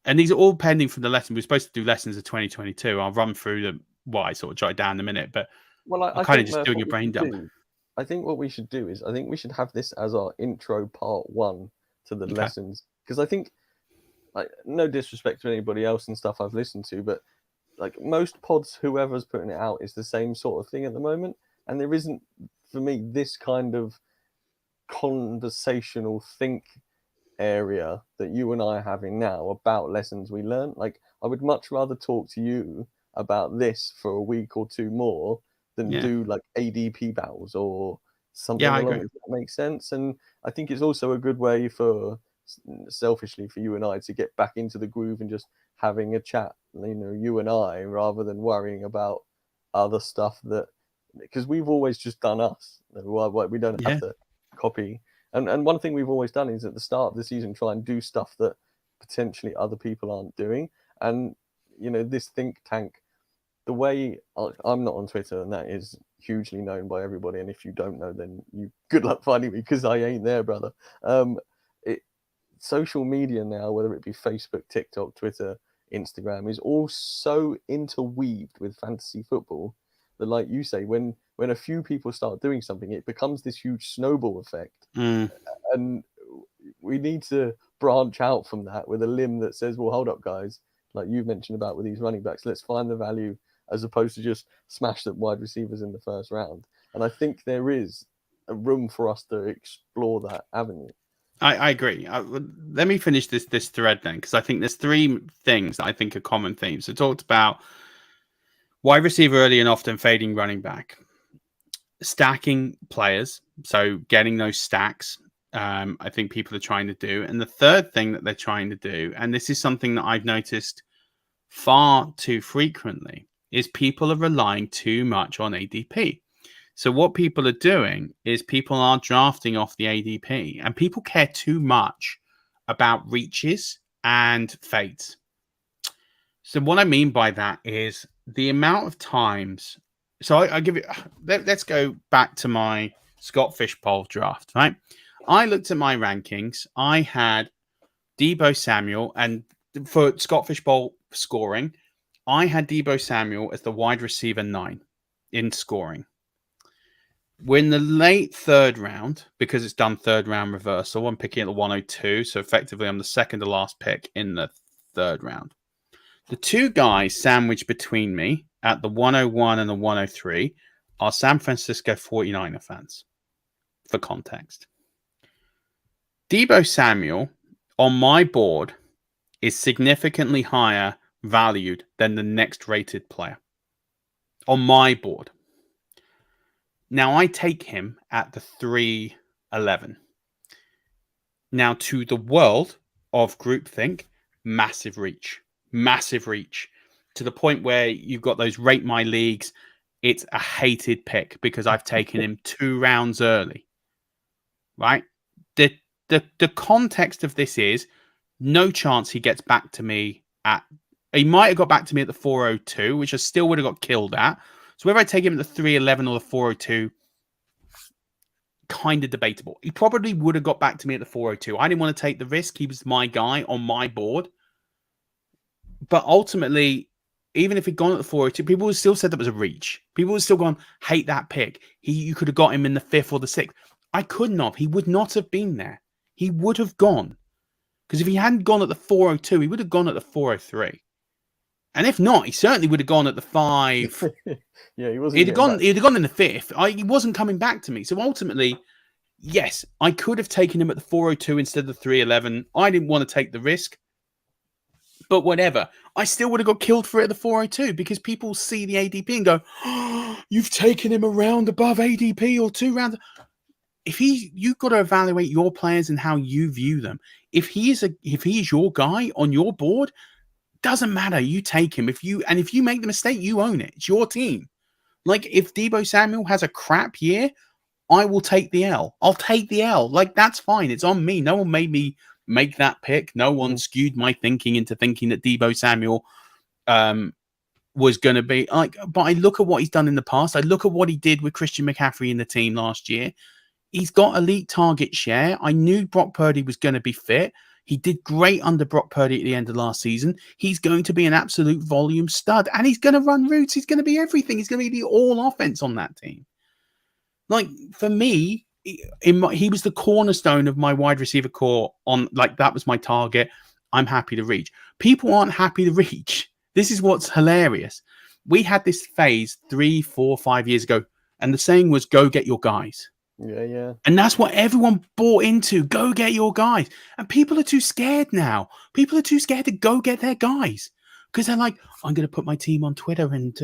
and these are all pending from the lesson. We're supposed to do lessons of 2022. I'll run through what I sort of jotted down in a minute, but I'm kind of just doing a brain dump. I think what we should do is, I think we should have this as our intro part 1 to the lessons. Because I think, like, no disrespect to anybody else and stuff I've listened to, but like most pods, whoever's putting it out is the same sort of thing at the moment. And there isn't, for me, this kind of conversational think area that you and I are having now about lessons we learned. Like, I would much rather talk to you about this for a week or 2 more than do like ADP battles or something along that makes sense. And I think it's also a good way for, selfishly, for you and I to get back into the groove and just having a chat, you know, you and I, rather than worrying about other stuff that, because we've always just done us. We don't have to copy. And one thing we've always done is at the start of the season try and do stuff that potentially other people aren't doing. And, you know, this think tank, the way I'm not on Twitter, and that is hugely known by everybody. And if you don't know, then you good luck finding me, because I ain't there, brother. Social media now, whether it be Facebook, TikTok, Twitter, Instagram, is all so interweaved with fantasy football that, like you say, when a few people start doing something, it becomes this huge snowball effect. And we need to branch out from that with a limb that says, well, hold up, guys, like you've mentioned about with these running backs, let's find the value as opposed to just smash the wide receivers in the first round. And I think there is a room for us to explore that avenue. I agree. Let me finish this thread then, because I think there's 3 things that I think are common themes. So talked about Wide receiver early and often, fading running back. Stacking players, so getting those stacks, I think people are trying to do. And the third thing that they're trying to do, and this is something that I've noticed far too frequently, is people are relying too much on ADP. So what people are doing is people are drafting off the ADP, and people care too much about reaches and fades. So what I mean by that is the amount of times. So I give it. Let's go back to my Scott Fishbowl draft. Right, I looked at my rankings. I had Deebo Samuel, and for Scott Fishbowl scoring, I had Deebo Samuel as the wide receiver 9 in scoring. We're in the late third round because it's done third round reversal. I'm picking at the 102, so effectively I'm the second to last pick in the third round. The two guys sandwiched between me at the 101 and the 103 are San Francisco 49er fans, for context. Deebo Samuel on my board is significantly higher valued than the next rated player on my board. Now I take him at the 311. Now to the world of groupthink, massive reach to the point where you've got those rate my leagues. It's a hated pick because I've taken him 2 rounds early, right? The context of this is no chance he gets back to me he might have got back to me at the 402, which I still would have got killed at. So whether I take him at the 311 or the 402, kind of debatable. He probably would have got back to me at the 402. I didn't want to take the risk. He was my guy on my board. But ultimately, even if he'd gone at the 402, people would still said that was a reach. People would still gone, hate that pick. You could have got him in the 5th or the 6th. I couldn't have. He would not have been there. He would have gone. Because if he hadn't gone at the 402, he would have gone at the 403. And if not, he certainly would have gone at the 5. Yeah, he wasn't. He'd have gone in the 5th. He wasn't coming back to me. So ultimately, yes, I could have taken him at the 402 instead of the 311. I didn't want to take the risk. But whatever. I still would have got killed for it at the 402 because people see the ADP and go, oh, you've taken him a round above ADP or 2 rounds. You've got to evaluate your players and how you view them. If he's your guy on your board, doesn't matter. You take him. If you make the mistake, you own it. It's your team. Like if Deebo Samuel has a crap year, I will take the L. I'll take the L. Like that's fine. It's on me. No one made me make that pick. No one skewed my thinking into thinking that Deebo Samuel was going to be like. But I look at what he's done in the past. I look at what he did with Christian McCaffrey in the team last year. He's got elite target share. I knew Brock Purdy was going to be fit. He did great under Brock Purdy at the end of last season. He's going to be an absolute volume stud, and he's going to run routes. He's going to be everything. He's going to be the all offense on that team. Like for me, he was the cornerstone of my wide receiver core. That was my target. I'm happy to reach. People aren't happy to reach. This is what's hilarious. We had this phase 3, 4, 5 years ago, and the saying was, "Go get your guys." Yeah. And that's what everyone bought into. Go get your guys. And people are too scared now. People are too scared to go get their guys. Because they're like, I'm going to put my team on Twitter and,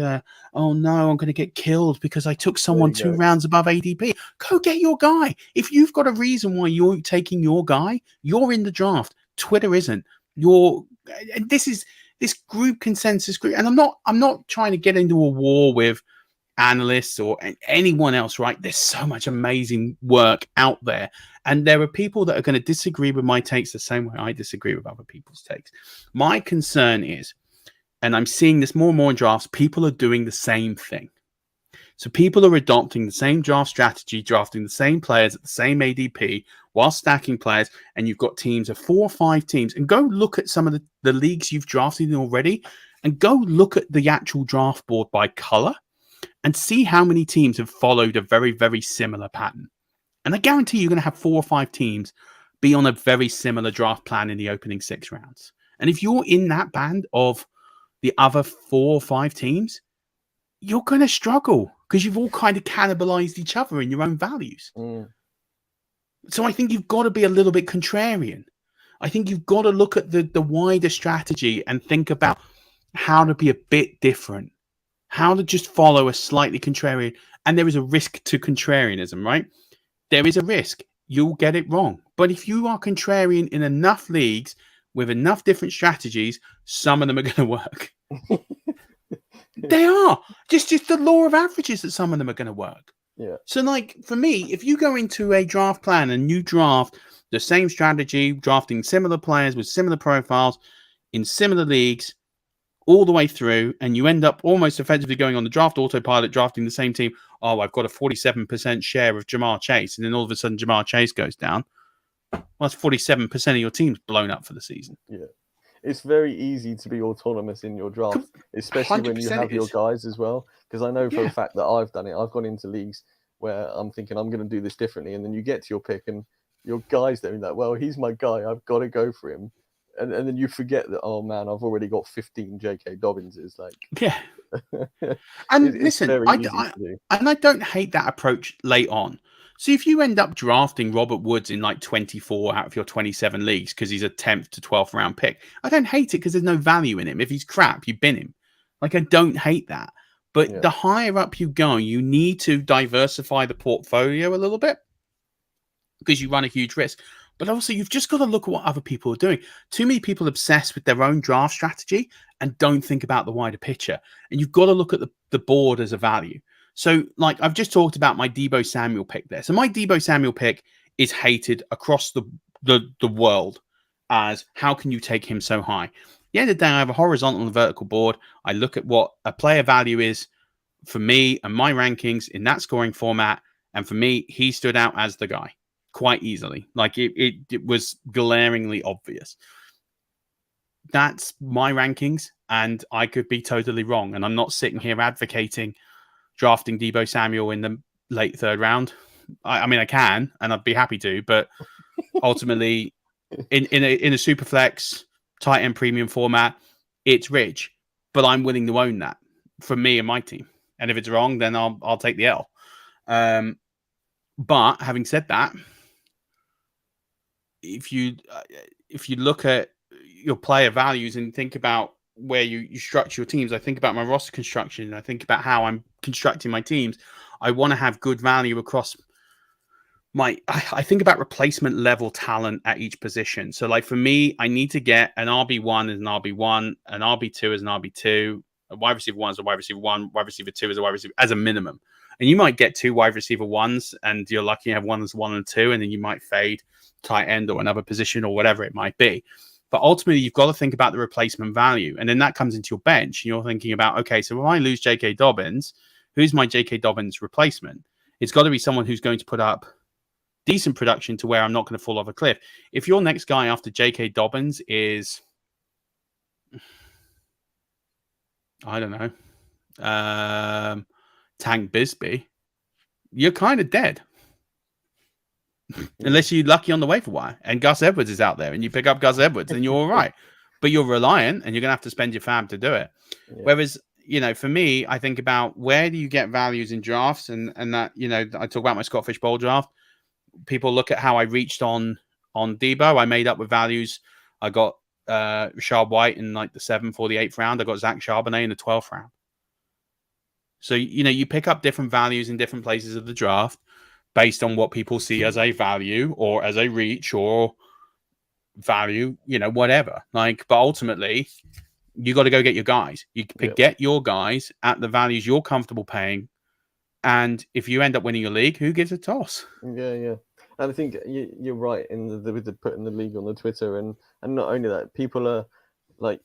oh no, I'm going to get killed because I took someone 2 rounds above ADP. Go get your guy. If you've got a reason why you're taking your guy, you're in the draft. Twitter isn't. And this is this group consensus group. And I'm not trying to get into a war with analysts or anyone else, right? There's so much amazing work out there, and there are people that are going to disagree with my takes the same way I disagree with other people's takes. My concern is, and I'm seeing this more and more in drafts, people are doing the same thing. So people are adopting the same draft strategy, drafting the same players at the same ADP while stacking players, and you've got teams of 4 or 5 teams. And go look at some of the leagues you've drafted in already, and go look at the actual draft board by color and see how many teams have followed a very, very similar pattern. And I guarantee you're going to have 4 or 5 teams be on a very similar draft plan in the opening 6 rounds. And if you're in that band of the other 4 or 5 teams, you're going to struggle because you've all kind of cannibalized each other in your own values. So I think you've got to be a little bit contrarian. I think you've got to look at the wider strategy and think about how to be a bit different. how to just follow a slightly contrarian. And there is a risk to contrarianism, right? There is a risk. You'll get it wrong. But if you are contrarian in enough leagues with enough different strategies, some of them are going to work. They are. Just the law of averages that some of them are going to work. Yeah. So, like, for me, if you go into a draft plan and you draft the same strategy, drafting similar players with similar profiles in similar leagues all the way through, and you end up almost effectively going on the draft autopilot, drafting the same team. Oh, I've got a 47% share of Jamar Chase. And then all of a sudden, Jamar Chase goes down. Well, that's 47% of your team's blown up for the season. Yeah. It's very easy to be autonomous in your draft, especially when you have your guys as well. Because I know for a fact that I've done it. I've gone into leagues where I'm thinking I'm going to do this differently. And then you get to your pick and your guy's doing that. Well, he's my guy. I've got to go for him. And then you forget that, oh, man, I've already got 15 J.K. Dobbinses. Like, yeah. And listen, I don't hate that approach late on. So if you end up drafting Robert Woods in like 24 out of your 27 leagues because he's a 10th to 12th round pick, I don't hate it because there's no value in him. If he's crap, you bin him. Like, I don't hate that. But the higher up you go, you need to diversify the portfolio a little bit because you run a huge risk. But also, you've just got to look at what other people are doing. Too many people obsess with their own draft strategy and don't think about the wider picture. And you've got to look at the board as a value. So, like, I've just talked about my Deebo Samuel pick there. So my Deebo Samuel pick is hated across the world as, how can you take him so high? At the end of the day, I have a horizontal and vertical board. I look at what a player value is for me and my rankings in that scoring format. And for me, he stood out as the guy quite easily. Like, it was glaringly obvious. That's my rankings, and I could be totally wrong. And I'm not sitting here advocating drafting Deebo Samuel in the late third round. I mean, I can, and I'd be happy to, but ultimately, in a super flex tight end premium format, it's rich. But I'm willing to own that for me and my team. And if it's wrong, then I'll take the L. But having said that, if you look at your player values and think about where you structure your teams, I think about my roster construction, and I think about how I'm constructing my teams. I want to have good value across I think about replacement level talent at each position. So, like, for me, I need to get an RB1 as an RB1, an RB2 as an RB2, a wide receiver 1 as a wide receiver 1, wide receiver 2 as a wide receiver, as a minimum. And you might get 2 wide receiver 1s, and you're lucky you have one as 1 and 2, and then you might fade tight end or another position or whatever it might be. But ultimately, you've got to think about the replacement value. And then that comes into your bench. And you're thinking about, okay, so if I lose J.K. Dobbins, who's my J.K. Dobbins replacement? It's got to be someone who's going to put up decent production to where I'm not going to fall off a cliff. If your next guy after J.K. Dobbins is, I don't know, Tank Bisbee, you're kind of dead. Unless you're lucky on the waiver wire and Gus Edwards is out there and you pick up Gus Edwards, and you're all right. But you're reliant and you're going to have to spend your fab to do it. Yeah. Whereas, for me, I think about where do you get values in drafts, and that, I talk about my Scott Fish Bowl draft. People look at how I reached on Deebo. I made up with values. I got Rashad White in like the 7th or the 8th round. I got Zach Charbonnet in the 12th round. So, you pick up different values in different places of the draft based on what people see as a value or as a reach or value, whatever. Like, but ultimately, you got to go get your guys. You get your guys at the values you're comfortable paying. And if you end up winning your league, who gives a toss? Yeah. And I think you're right with the putting the league on the Twitter, and not only that, people are like,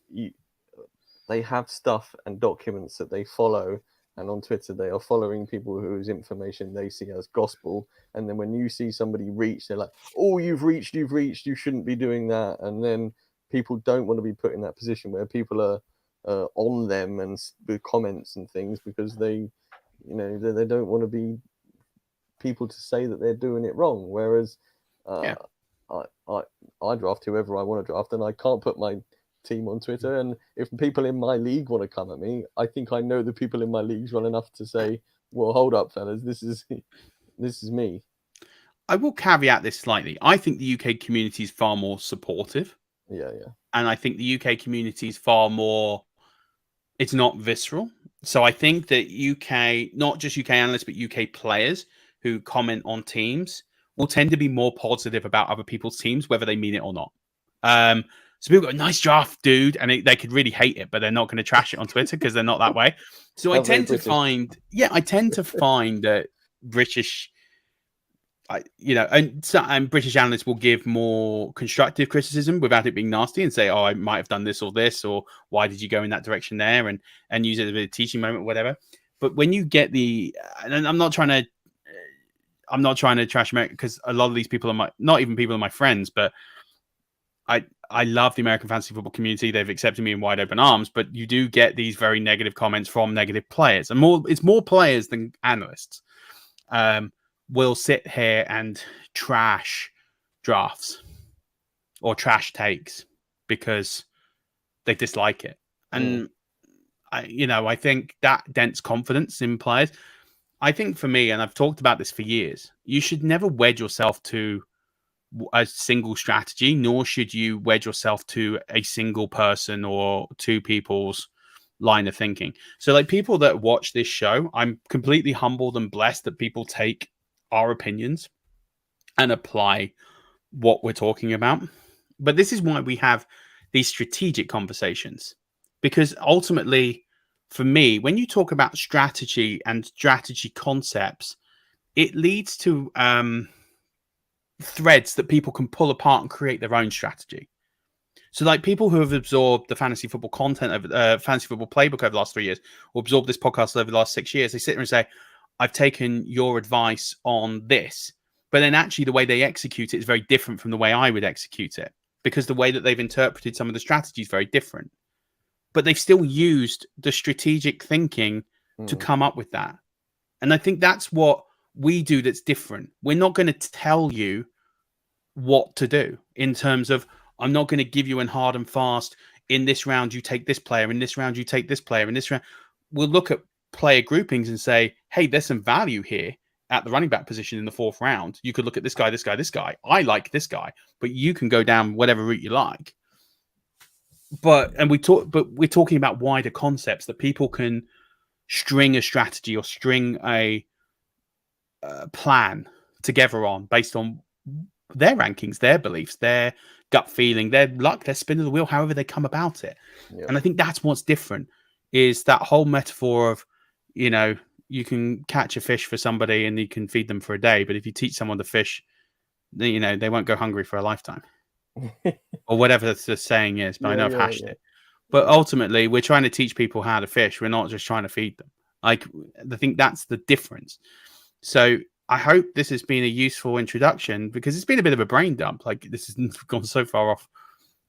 they have stuff and documents that they follow, and on Twitter they are following people whose information they see as gospel. And then when you see somebody reach, they're like, "Oh, you've reached, you shouldn't be doing that." And then people don't want to be put in that position where people are on them and with comments and things because they don't want to be people to say that they're doing it wrong. Whereas I draft whoever I want to draft, and I can't put my team on Twitter. And if people in my league want to come at me, I think I know the people in my leagues well enough to say, well, hold up, fellas, this is me. I will caveat this slightly. I think the UK community is far more supportive. Yeah. And I think the UK community is far more, it's not visceral. So I think that UK, not just UK analysts, but UK players who comment on teams will tend to be more positive about other people's teams, whether they mean it or not. So people go, nice draft, dude. And they could really hate it, but they're not going to trash it on Twitter because they're not that way. So I tend to find that British, and British analysts will give more constructive criticism without it being nasty and say, oh, I might have done this, or why did you go in that direction there, and use it as a bit of teaching moment, whatever. But when you get and I'm not trying to trash America, because a lot of these people are not even people are my friends, but I love the American fantasy football community. They've accepted me in wide open arms, but you do get these very negative comments from negative players, and it's more players than analysts. Will sit here and trash drafts or trash takes because they dislike it. And I think that dents confidence in players. I think for me, and I've talked about this for years, you should never wed yourself to a single strategy, nor should you wed yourself to a single person or two people's line of thinking. So like people that watch this show, I'm completely humbled and blessed that people take our opinions and apply what we're talking about. But this is why we have these strategic conversations, because ultimately for me, when you talk about strategy and strategy concepts, it leads to threads that people can pull apart and create their own strategy. So like people who have absorbed the fantasy football content over fantasy football playbook over the last 3 years, or absorbed this podcast over the last 6 years, they sit there and say, I've taken your advice on this, but then actually the way they execute it is very different from the way I would execute it, because the way that they've interpreted some of the strategy is very different, but they've still used the strategic thinking to come up with that. And I think that's what we do that's different. We're not going to tell you what to do in terms of, I'm not going to give you in hard and fast, in this round you take this player, in this round you take this player, in this round. We'll look at player groupings and say, hey, there's some value here at the running back position in the 4th round. You could look at this guy, this guy, this guy. I like this guy, but you can go down whatever route you like. But we're talking about wider concepts that people can string a strategy or string a plan together on based on their rankings, their beliefs, their gut feeling, their luck, their spin of the wheel, however they come about it. Yep. And I think that's what's different, is that whole metaphor of, you can catch a fish for somebody and you can feed them for a day, but if you teach someone to fish, they won't go hungry for a lifetime. Or whatever the saying is, but I know I've hashed it. But ultimately, we're trying to teach people how to fish. We're not just trying to feed them. Like, I think that's the difference. So I hope this has been a useful introduction, because it's been a bit of a brain dump. Like, this has gone so far off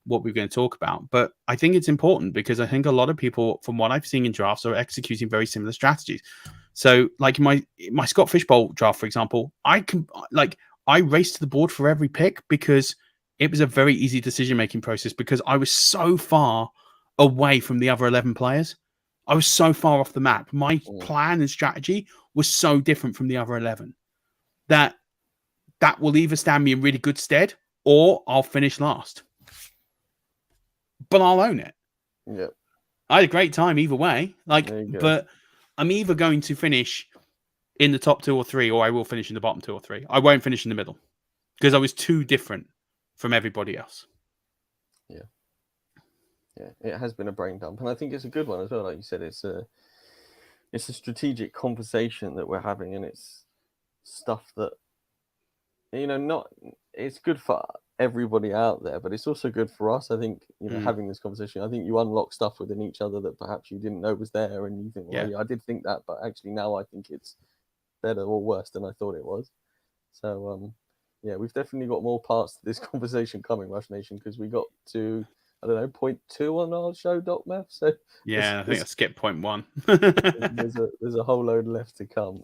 what we're going to talk about. But I think it's important, because I think a lot of people, from what I've seen in drafts, are executing very similar strategies. So like in my Scott Fishbowl draft, for example, I raced to the board for every pick because it was a very easy decision-making process, because I was so far away from the other 11 players. I was so far off the map. My plan and strategy was so different from the other 11 that will either stand me in really good stead, or I'll finish last. But I'll own it. Yeah, I had a great time either way. But I'm either going to finish in the top 2 or 3, or I will finish in the bottom 2 or 3. I won't finish in the middle, because I was too different from everybody else. Yeah, it has been a brain dump, and I think it's a good one as well. Like you said, it's a strategic conversation that we're having, and it's stuff that it's good for everybody out there, but it's also good for us. I think having this conversation, I think you unlock stuff within each other that perhaps you didn't know was there, and you think, well, yeah, I did think that, but actually now I think it's better or worse than I thought it was. So we've definitely got more parts to this conversation coming, Rush Nation, because we got to, I don't know, point 2 on our show, Murf. So I think I skipped point 1. there's a whole load left to come.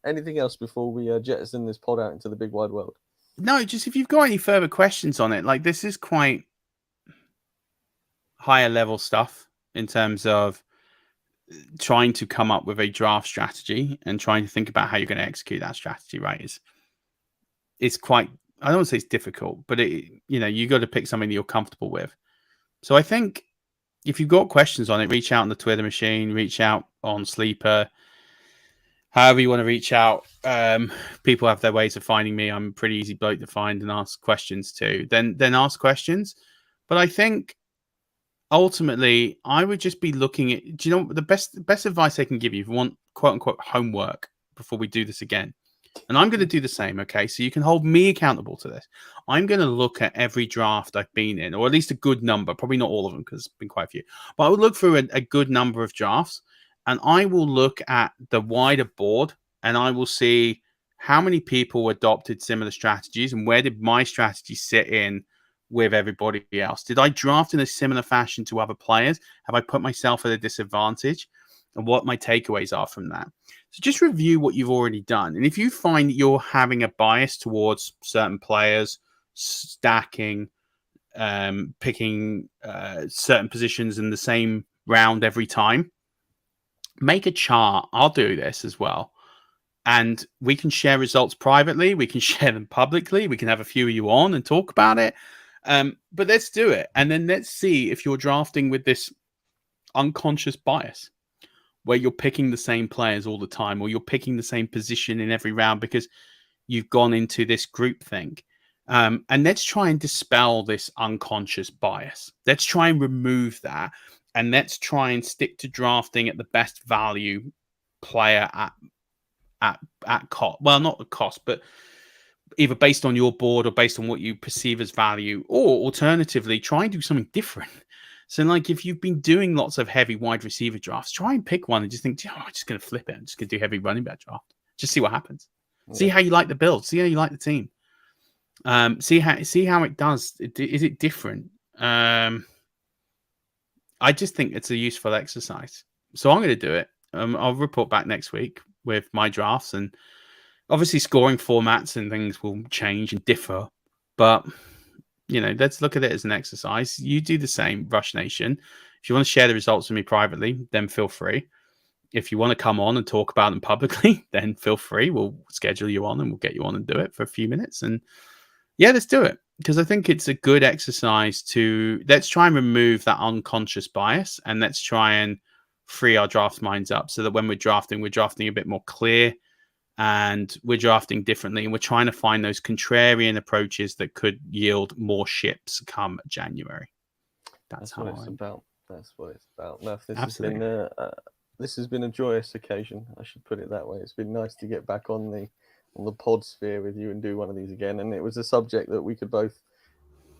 Anything else before we jettison this pod out into the big wide world? No, just if you've got any further questions on it, like, this is quite higher level stuff in terms of trying to come up with a draft strategy and trying to think about how you're going to execute that strategy, right? It's quite, I don't want to say it's difficult, but you got to pick something that you're comfortable with. So I think if you've got questions on it, reach out on the Twitter machine, reach out on Sleeper, however you want to reach out. People have their ways of finding me. I'm a pretty easy bloke to find and ask questions to. Then ask questions. But I think ultimately, I would just be looking at. Do you know the best advice I can give you if you want quote unquote homework before we do this again? And I'm going to do the same, okay? So you can hold me accountable to this. I'm going to look at every draft I've been in, or at least a good number, probably not all of them because it's been quite a few. But I would look through a good number of drafts, and I will look at the wider board, and I will see how many people adopted similar strategies and where did my strategy sit in with everybody else. Did I draft in a similar fashion to other players? Have I put myself at a disadvantage? And what my takeaways are from that. So just review what you've already done. And if you find you're having a bias towards certain players, stacking, picking certain positions in the same round every time, make a chart. I'll do this as well. And we can share results privately. We can share them publicly. We can have a few of you on and talk about it. But let's do it. And then let's see if you're drafting with this unconscious bias, where you're picking the same players all the time, or you're picking the same position in every round because you've gone into this groupthink. And let's try and dispel this unconscious bias. Let's try and remove that. And let's try and stick to drafting at the best value player at cost. Well, not at cost, but either based on your board or based on what you perceive as value, or alternatively, try and do something different. So, like, if you've been doing lots of heavy wide receiver drafts, try and pick one and just think, oh, I'm just going to flip it. I'm just going to do heavy running back draft. Just see what happens. Yeah. See how you like the build. See how you like the team. See how it does. Is it different? I just think it's a useful exercise. So I'm going to do it. I'll report back next week with my drafts, and obviously scoring formats and things will change and differ, but let's look at it as an exercise. You do the same, Rush Nation. If you want to share the results with me privately, then feel free. If you want to come on and talk about them publicly, then feel free. We'll schedule you on and we'll get you on and do it for a few minutes. And yeah, let's do it, because I think it's a good exercise let's try and remove that unconscious bias, and let's try and free our draft minds up so that when we're drafting a bit more clear, and we're drafting differently, and we're trying to find those contrarian approaches that could yield more ships come January. That's what it's about. That's what it's about. Murf, this has been a joyous occasion. I should put it that way. It's been nice to get back on the pod sphere with you and do one of these again. And it was a subject that we could both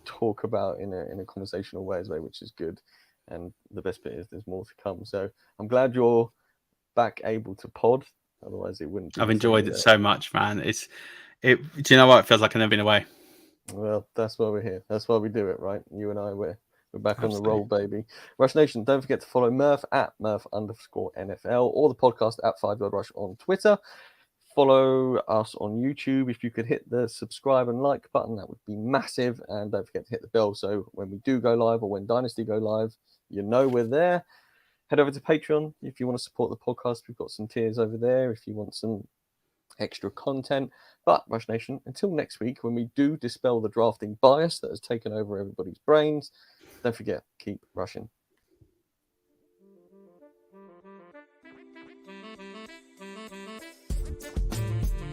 talk about in a conversational way, which is good. And the best bit is there's more to come. So I'm glad you're back able to pod. Otherwise, it wouldn't be. I've enjoyed it so much, man. Do you know what? It feels like I've never been away. Well, that's why we're here. That's why we do it, right? You and I, we're back on the roll, baby. Rush Nation, don't forget to follow Murf at Murf_NFL, or the podcast at 5 Yard Rush on Twitter. Follow us on YouTube. If you could hit the subscribe and like button, that would be massive. And don't forget to hit the bell so when we do go live, or when Dynasty go live, we're there. Head over to Patreon if you want to support the podcast. We've got some tiers over there if you want some extra content. But Rush Nation, until next week, when we do dispel the drafting bias that has taken over everybody's brains, don't forget, keep rushing.